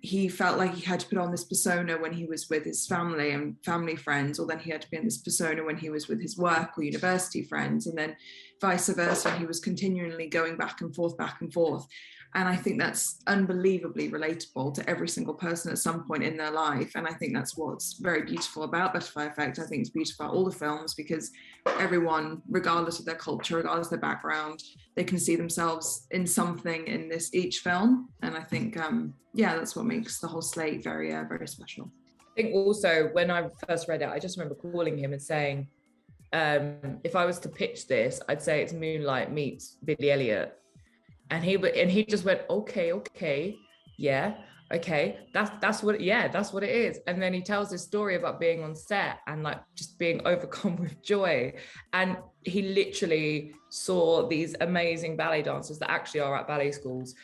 he felt like he had to put on this persona when he was with his family and family friends, or then he had to be in this persona when he was with his work or university friends, and then vice versa. He was continually going back and forth. And I think that's unbelievably relatable to every single person at some point in their life. And I think that's what's very beautiful about Butterfly Effect. I think it's beautiful about all the films, because everyone, regardless of their culture, regardless of their background, they can see themselves in something in each film. And I think, that's what makes the whole slate very, very special. I think also, when I first read it, I just remember calling him and saying, if I was to pitch this, I'd say it's Moonlight meets Billy Elliot. And he just went, okay, yeah, okay, that's what it is. And then he tells this story about being on set and like just being overcome with joy. And he literally saw these amazing ballet dancers that actually are at ballet schools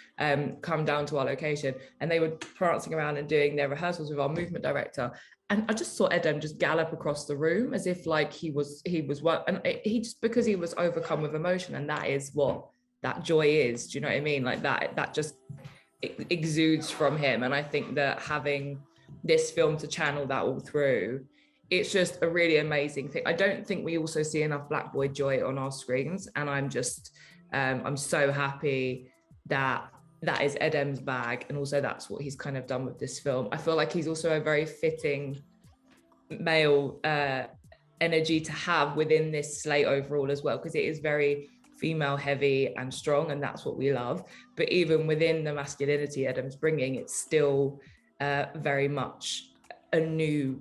come down to our location, and they were prancing around and doing their rehearsals with our movement director. And I just saw Edem just gallop across the room as if like he was what, and he just, because he was overcome with emotion, and that is what that joy is. Do you know what I mean? Like that just exudes from him. And I think that having this film to channel that all through, it's just a really amazing thing. I don't think we also see enough Black boy joy on our screens, and I'm just I'm so happy that is Edem's bag, and also that's what he's kind of done with this film. I feel like he's also a very fitting male energy to have within this slate overall as well, because it is very female heavy and strong, and that's what we love. But even within the masculinity Edem's bringing, it's still very much a new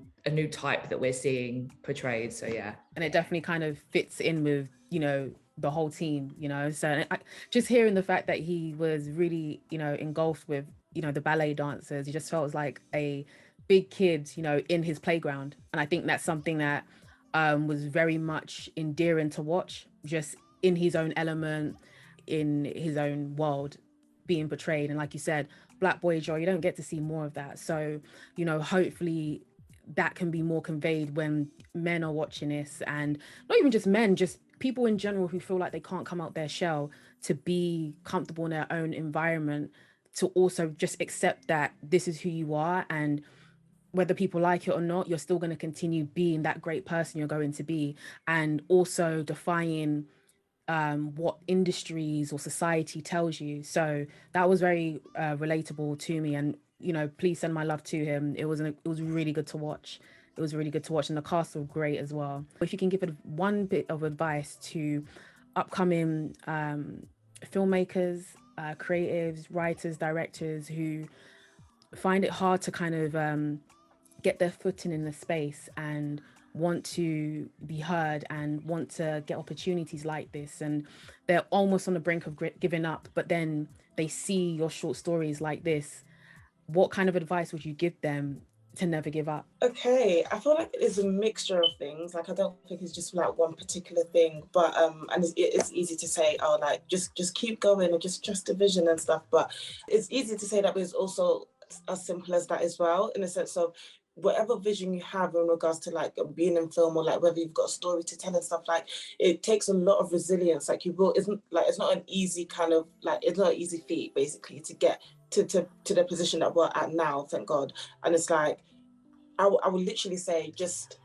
type that we're seeing portrayed. So yeah, and it definitely kind of fits in with, you know, the whole team, you know. So just hearing the fact that he was really, you know, engulfed with, you know, the ballet dancers, he just felt like a big kid, you know, in his playground. And I think that's something that was very much endearing to watch, just in his own element, in his own world being portrayed. And like you said, Black boy joy, you don't get to see more of that. So, you know, hopefully that can be more conveyed when men are watching this, and not even just men, just people in general who feel like they can't come out their shell, to be comfortable in their own environment, to also just accept that this is who you are, and whether people like it or not, you're still going to continue being that great person you're going to be, and also defying what industries or society tells you. So that was very relatable to me, and you know, please send my love to him. It was really good to watch. It was really good to watch, and the cast were great as well. If you can give it one bit of advice to upcoming filmmakers, creatives, writers, directors who find it hard to kind of get their footing in the space and want to be heard and want to get opportunities like this, and they're almost on the brink of giving up, but then they see your short stories like this, what kind of advice would you give them to never give up? Okay, I feel like it's a mixture of things. Like, I don't think it's just like one particular thing, but and it's easy to say, oh, like just keep going and just trust the vision and stuff, but it's easy to say that, but it's also as simple as that as well, in the sense of whatever vision you have in regards to like being in film, or like whether you've got a story to tell and stuff, like it takes a lot of resilience. Like, it's not an easy kind of, like, it's not an easy feat basically to get to the position that we're at now, thank God. And it's like, I would literally say just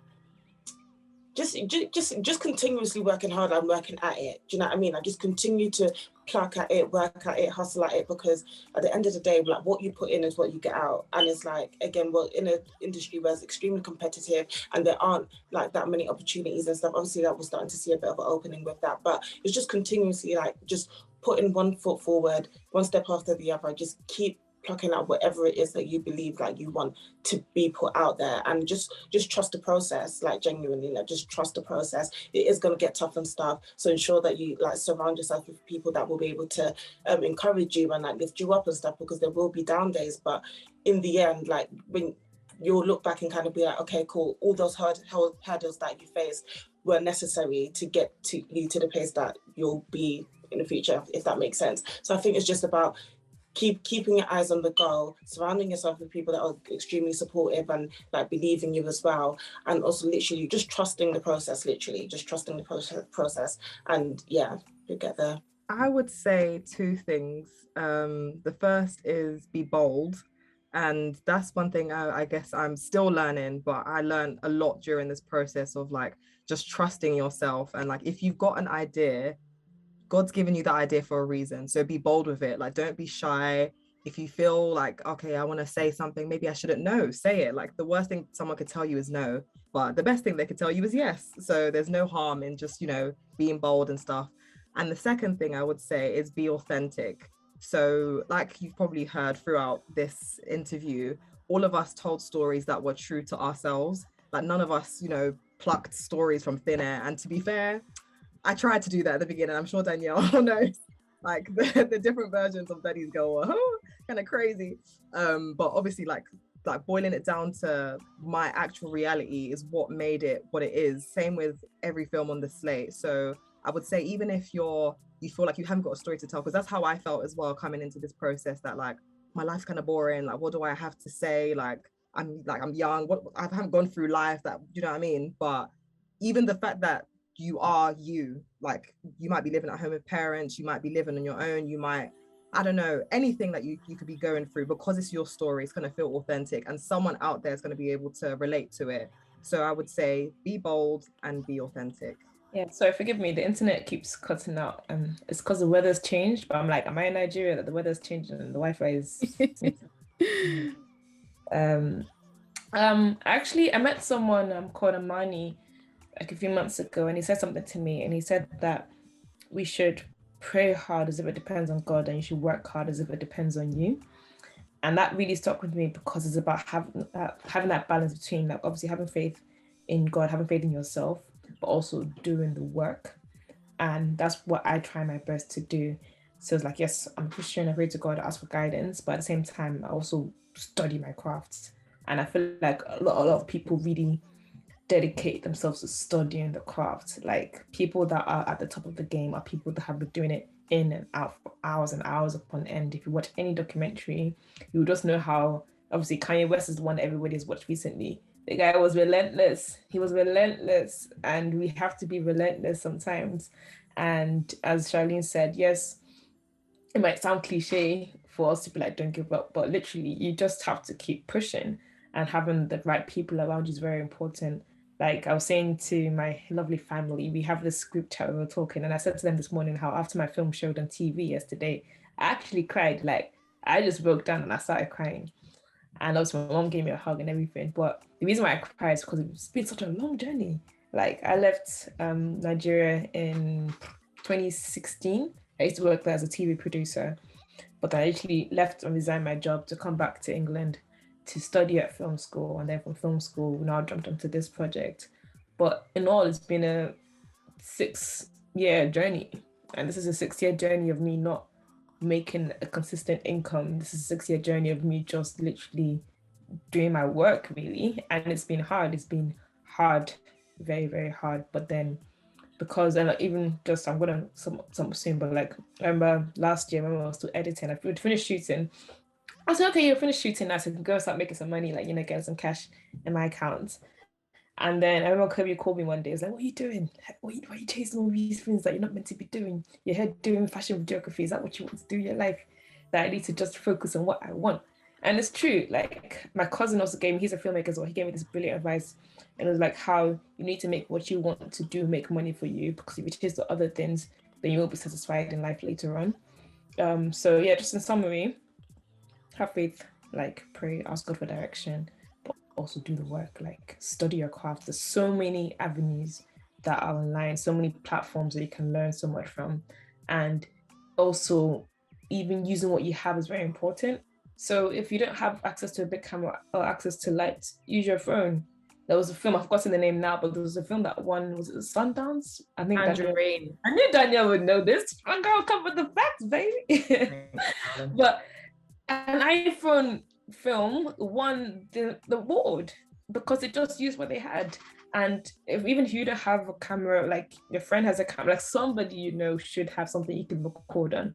continuously working hard and working at it. Do you know what I mean? Like, just continue to pluck at it, work at it, hustle at it, because at the end of the day, like, what you put in is what you get out. And it's like, again, we're in an industry where it's extremely competitive and there aren't like that many opportunities and stuff. Obviously, that we're starting to see a bit of an opening with that, but it's just continuously like just putting one foot forward, one step after the other, just keep plucking out whatever it is that you believe like you want to be put out there, and just trust the process. Like, genuinely, like, just trust the process. It is going to get tough and stuff, so ensure that you like surround yourself with people that will be able to encourage you and like lift you up and stuff, because there will be down days, but in the end, like, when you'll look back and kind of be like, okay, cool, all those hurdles that you faced were necessary to get to you to the place that you'll be in the future, if that makes sense. So I think it's just about keeping your eyes on the goal, surrounding yourself with people that are extremely supportive and like believe in you as well, and also literally just trusting the process, and yeah, you get there. I would say two things. The first is be bold, and that's one thing I guess I'm still learning, but I learned a lot during this process of like just trusting yourself. And like, if you've got an idea, God's given you the idea for a reason. So be bold with it. Like, don't be shy. If you feel like, okay, I want to say something, maybe I shouldn't know, say it. Like, the worst thing someone could tell you is no, but the best thing they could tell you is yes. So there's no harm in just, you know, being bold and stuff. And the second thing I would say is be authentic. So like you've probably heard throughout this interview, all of us told stories that were true to ourselves. Like, none of us, you know, plucked stories from thin air. And to be fair, I tried to do that at the beginning. I'm sure Danielle knows, like the different versions of Daddy's Girl were kind of crazy. But obviously, like boiling it down to my actual reality is what made it what it is. Same with every film on the slate. So I would say, even if you feel like you haven't got a story to tell, because that's how I felt as well coming into this process, that like my life's kind of boring. Like, what do I have to say? Like I'm young. I haven't gone through life, that, you know what I mean? But even the fact that you are you, like, you might be living at home with parents, you might be living on your own, you might, I don't know, anything that you could be going through, because it's your story, it's going to feel authentic, and someone out there is going to be able to relate to it. So I would say be bold and be authentic. Yeah, sorry, forgive me, the internet keeps cutting out. It's because the weather's changed, but I'm like, am I in Nigeria that the weather's changed and the Wi-Fi is actually, I met someone called Amani like a few months ago, and he said something to me, and he said that we should pray hard as if it depends on God, and you should work hard as if it depends on you. And that really stuck with me, because it's about having that balance between, like, obviously having faith in God, having faith in yourself, but also doing the work. And that's what I try my best to do. So it's like, yes, I'm a Christian, I pray to God, I ask for guidance, but at the same time, I also study my crafts. And I feel like a lot of people really dedicate themselves to studying the craft. Like people that are at the top of the game are people that have been doing it in and out for hours and hours upon end. If you watch any documentary, you will just know how, obviously Kanye West is the one that everybody has watched recently. The guy was relentless. He was relentless, and we have to be relentless sometimes. And as Charlene said, yes, it might sound cliche for us to be like, don't give up, but literally you just have to keep pushing, and having the right people around you is very important. Like I was saying to my lovely family, we have this group chat where we're talking, and I said to them this morning how after my film showed on TV yesterday, I actually cried. Like I just broke down and I started crying. And also my mom gave me a hug and everything. But the reason why I cry is because it's been such a long journey. Like I left Nigeria in 2016. I used to work there as a TV producer, but I actually left and resigned my job to come back to England to study at film school. And then from film school, we now jumped onto this project. But in all, it's been a 6-year journey. And this is a 6-year journey of me not making a consistent income. This is a 6-year journey of me just literally doing my work, really. And it's been hard. It's been hard, very, very hard. But then because, and even just, I'm gonna sum soon, but like, I remember last year when I was still editing, I finished shooting. I said, okay, you're finished shooting now, so I can go start making some money, like, you know, getting some cash in my account. And then I remember Kobe called me one day. He's like, what are you doing? Why are you chasing all these things that you're not meant to be doing? You're here doing fashion videography. Is that what you want to do in your life? That I need to just focus on what I want. And it's true. Like my cousin also gave me, he's a filmmaker as well. He gave me this brilliant advice. And it was like how you need to make what you want to do, make money for you, because if you chase the other things, then you will be satisfied in life later on. So yeah, just in summary, have faith, like pray, ask God for direction, but also do the work, like study your craft. There's so many avenues that are online, so many platforms that you can learn so much from. And also even using what you have is very important. So if you don't have access to a big camera or access to light, use your phone. There was a film, I've forgotten the name now, but there was a film that won, was it Sundance? I think Tangerine. I knew Danielle would know this. I'm gonna come with the facts, baby. But an iPhone film won the award because it just used what they had. And even if you don't have a camera, like your friend has a camera, like somebody you know should have something you can record on.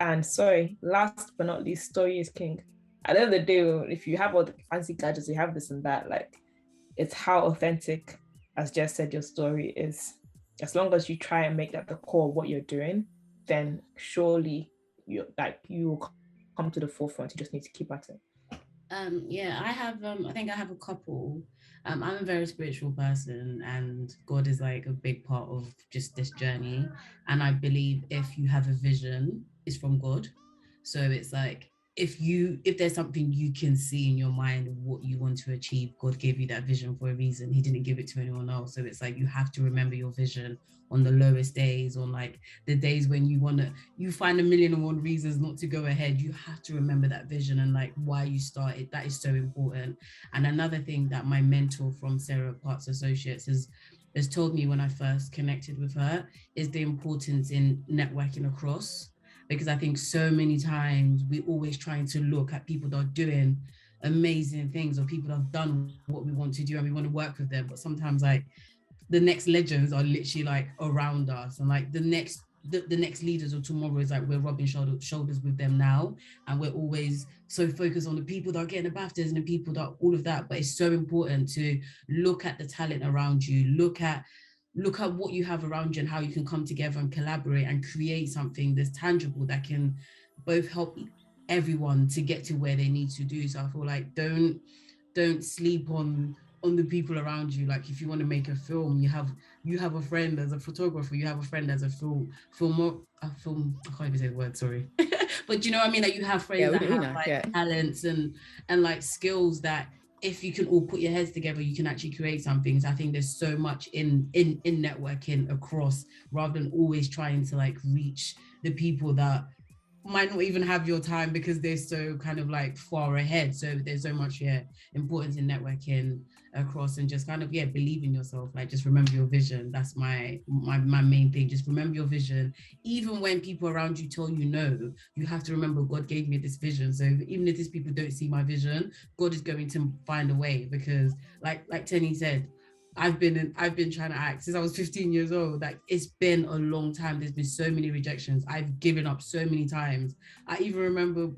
And sorry, last but not least, story is king. At the end of the day, if you have all the fancy gadgets, you have this and that, like it's how authentic, as Jess said, your story is. As long as you try and make that the core of what you're doing, then surely you will come to the forefront. You just need to keep at it. Yeah, I think I have a couple. I'm a very spiritual person, and God is like a big part of just this journey. And I believe if you have a vision, it's from God. So it's like if there's something you can see in your mind of what you want to achieve, God gave you that vision for a reason. He didn't give it to anyone else. So it's like you have to remember your vision on the lowest days, on like the days when you find 1,000,001 reasons not to go ahead. You have to remember that vision and like why you started. That is so important. And another thing that my mentor from Sarah Parks Associates has told me when I first connected with her is the importance in networking across. Because I think so many times we're always trying to look at people that are doing amazing things or people that have done what we want to do and we want to work with them. But sometimes like the next legends are literally like around us, and like the next leaders of tomorrow is like we're rubbing shoulders with them now, and we're always so focused on the people that are getting the BAFTAs and the people that all of that. But it's so important to look at the talent around you, look at what you have around you and how you can come together and collaborate and create something that's tangible that can both help everyone to get to where they need to do. So I feel like don't sleep on the people around you. Like if you want to make a film, you have a friend as a photographer, you have a friend as a film, I can't even say the word, sorry. But you know what I mean? Like you have friends that have talents and like skills that if you can all put your heads together, you can actually create something. So I think there's so much in networking across, rather than always trying to like reach the people that might not even have your time because they're so kind of like far ahead. So there's so much importance in networking across, and just kind of believe in yourself. Like, just remember your vision. That's my main thing. Just remember your vision. Even when people around you tell you no, you have to remember God gave me this vision. So even if these people don't see my vision, God is going to find a way, because like Tenny said, I've been trying to act since I was 15 years old. Like, it's been a long time. There's been so many rejections. I've given up so many times. I even remember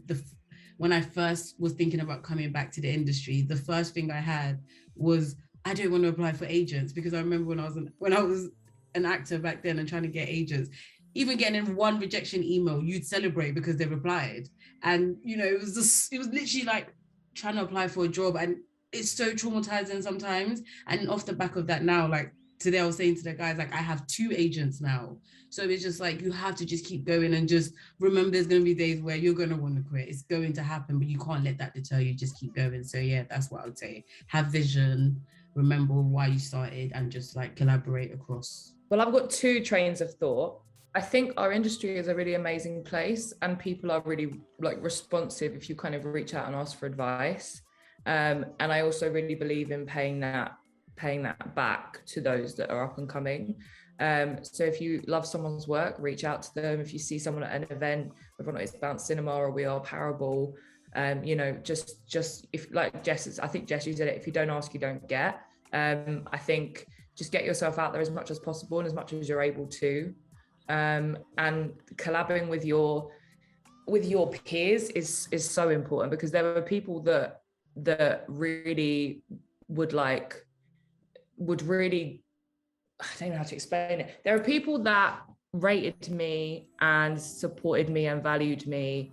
when I first was thinking about coming back to the industry, the first thing I had was, I don't want to apply for agents, because I remember when I was an actor back then and trying to get agents, even getting one rejection email, you'd celebrate because they replied. And it was literally like trying to apply for a job, and it's so traumatizing sometimes. And off the back of that now, like today I was saying to the guys, like, I have 2 agents now. So it's just like, you have to just keep going, and just remember there's going to be days where you're going to want to quit. It's going to happen, but you can't let that deter you. Just keep going. So that's what I would say. Have vision, remember why you started, and just like collaborate across. Well, I've got 2 trains of thought. I think our industry is a really amazing place, and people are really like responsive if you kind of reach out and ask for advice. And I also really believe in paying that back to those that are up and coming. So if you love someone's work, reach out to them. If you see someone at an event, whether or not it's Bounce Cinema or We Are Parable, just if, like Jess, I think Jess, you said it, if you don't ask, you don't get. I think just get yourself out there as much as possible and as much as you're able to. And collaborating with your peers is so important, because there are people that really would really, I don't know how to explain it. There are people that rated me and supported me and valued me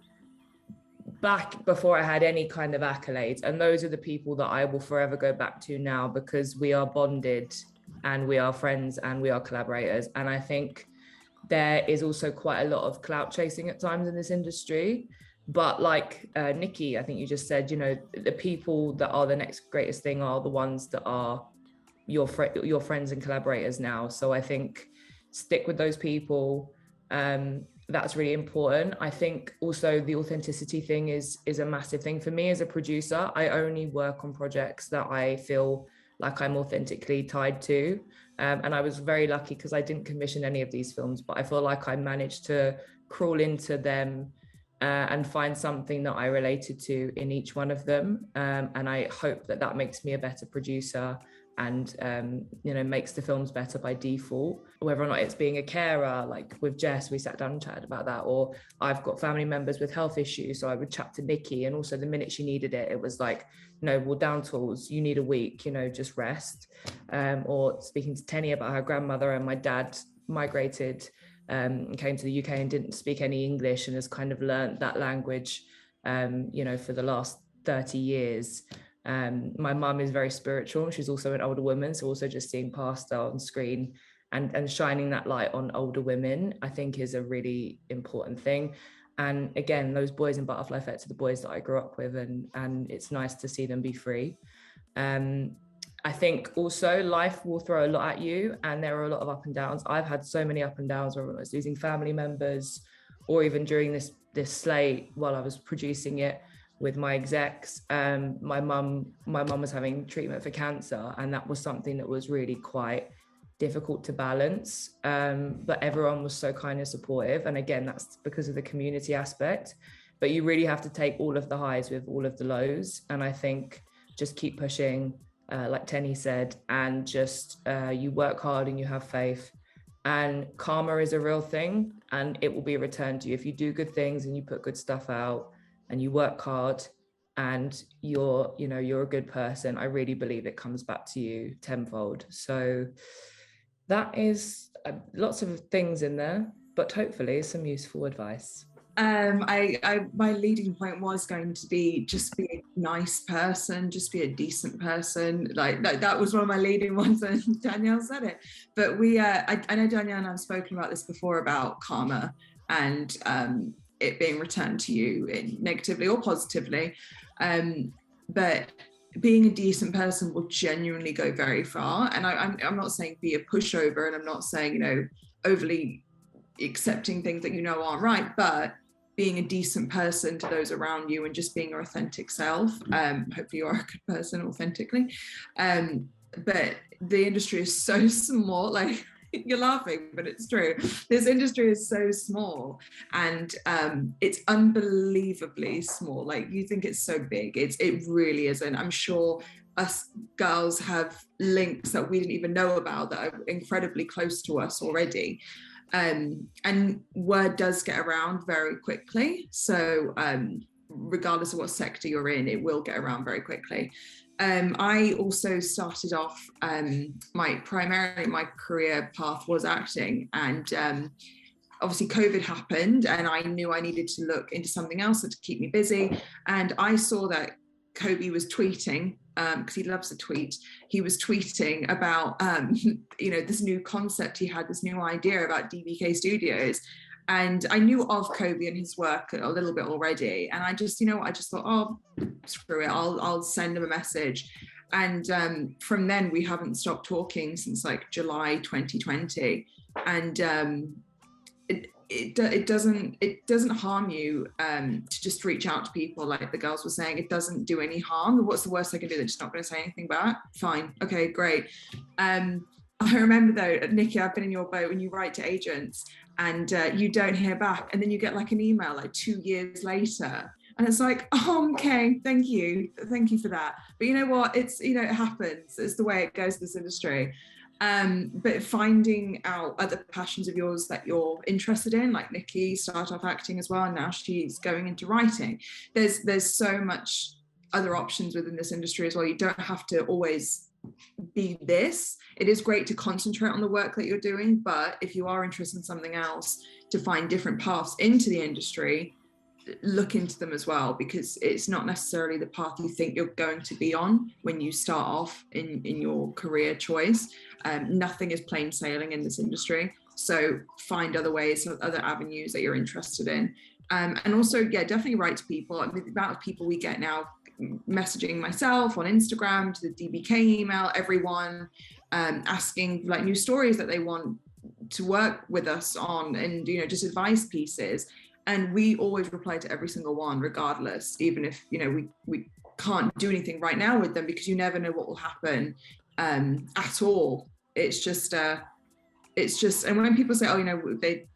back before I had any kind of accolades. And those are the people that I will forever go back to now, because we are bonded and we are friends and we are collaborators. And I think there is also quite a lot of clout chasing at times in this industry. But like Nikki, I think you just said, the people that are the next greatest thing are the ones that are your friends and collaborators now. So I think stick with those people. That's really important. I think also the authenticity thing is a massive thing for me as a producer. I only work on projects that I feel like I'm authentically tied to. And I was very lucky because I didn't commission any of these films, but I feel like I managed to crawl into them and find something that I related to in each one of them. And I hope that makes me a better producer and, makes the films better by default. Whether or not it's being a carer, like with Jess, we sat down and chatted about that, or I've got family members with health issues, so I would chat to Nikki, and also the minute she needed it, it was like, well, down tools, you need a week, just rest. Or speaking to Tenny about her grandmother, and my dad migrated and came to the UK and didn't speak any English, and has kind of learned that language, for the last 30 years. My mum is very spiritual. She's also an older woman. So also just seeing past her on screen and shining that light on older women, I think is a really important thing. And again, those boys in Butterfly Effect are the boys that I grew up with, and it's nice to see them be free. I think also life will throw a lot at you, and there are a lot of up and downs. I've had so many up and downs, whether it was losing family members, or even during this slate while I was producing it with my execs. My mum was having treatment for cancer, and that was something that was really quite difficult to balance. But everyone was so kind and supportive. And again, that's because of the community aspect. But you really have to take all of the highs with all of the lows. And I think just keep pushing, like Tenny said, and just you work hard and you have faith. And karma is a real thing, and it will be returned to you. If you do good things and you put good stuff out and you work hard and you're a good person, I really believe it comes back to you tenfold. So that is lots of things in there, but hopefully some useful advice. My leading point was going to be just be a nice person, just be a decent person. Like that was one of my leading ones, and Danielle said it. But I know Danielle and I've spoken about this before about karma and it being returned to you negatively or positively. But being a decent person will genuinely go very far. And I'm not saying be a pushover, and I'm not saying overly accepting things that aren't right, but being a decent person to those around you and just being your authentic self. Hopefully you are a good person authentically. But the industry is so small, like you're laughing, but it's true. This industry is so small, and it's unbelievably small. Like, you think it's so big, it really isn't. I'm sure us girls have links that we didn't even know about that are incredibly close to us already. And word does get around very quickly. So regardless of what sector you're in, it will get around very quickly. I also started off, primarily my career path was acting, and obviously COVID happened, and I knew I needed to look into something else to keep me busy. And I saw that Kobe was tweeting, because he loves to tweet. He was tweeting about, this new concept he had, this new idea about DBK Studios. And I knew of Kobe and his work a little bit already. And I just, I just thought, oh, screw it, I'll send him a message. And from then we haven't stopped talking since like July 2020. And it doesn't harm you to just reach out to people, like the girls were saying. It doesn't do any harm. What's the worst I can do? They're just not going to say anything back. Fine, okay, great. I remember though, Nikki, I've been in your boat when you write to agents and you don't hear back, and then you get like an email like 2 years later, and it's like, oh, okay, thank you for that. But you know what? It's, it happens. It's the way it goes in this industry. But finding out other passions of yours that you're interested in, like Nikki started off acting as well, and now she's going into writing. There's so much other options within this industry as well. You don't have to always be this. It is great to concentrate on the work that you're doing, but if you are interested in something else, to find different paths into the industry, look into them as well, because it's not necessarily the path you think you're going to be on when you start off in your career choice. Nothing is plain sailing in this industry, so find other ways, other avenues that you're interested in. And also, yeah, definitely write to people. I mean, the amount of people we get now messaging myself on Instagram, to the DBK email, everyone asking like new stories that they want to work with us on, and just advice pieces. And we always reply to every single one, regardless, even if we can't do anything right now with them, because you never know what will happen at all. It's just, and when people say, oh,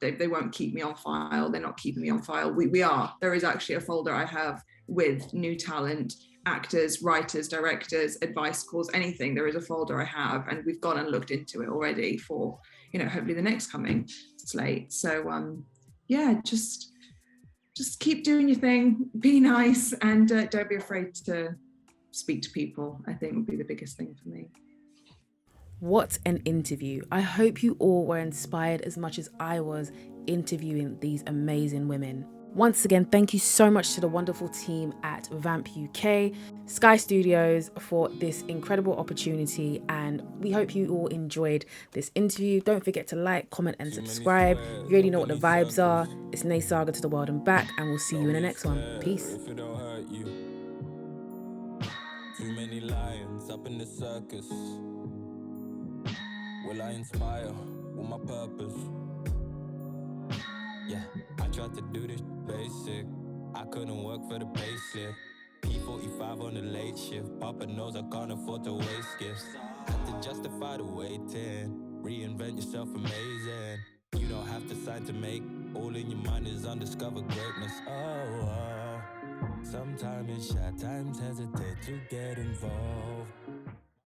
they won't keep me on file, they're not keeping me on file. We are. There is actually a folder I have with new talent, actors, writers, directors, advice calls, anything. There is a folder I have, and we've gone and looked into it already for, hopefully the next coming slate. So yeah, just keep doing your thing, be nice, and don't be afraid to speak to people, I think would be the biggest thing for me. What an interview. I hope you all were inspired as much as I was interviewing these amazing women. Once again, thank you so much to the wonderful team at VAMP UK, Sky Studios, for this incredible opportunity, and we hope you all enjoyed this interview. Don't forget to like, comment and subscribe. You already know what the vibes are. It's NNESAGA to the world and back, and we'll see you in the next one. Peace. Too many lions up in the circus. Will I inspire with my purpose? Yeah, I tried to do this basic. I couldn't work for the payslip. P45 on the late shift. Papa knows I can't afford to waste gifts. Had to justify the waiting. Reinvent yourself, amazing. You don't have to sign to make. All in your mind is undiscovered greatness. Oh. Sometimes it's shy, times hesitate to get involved.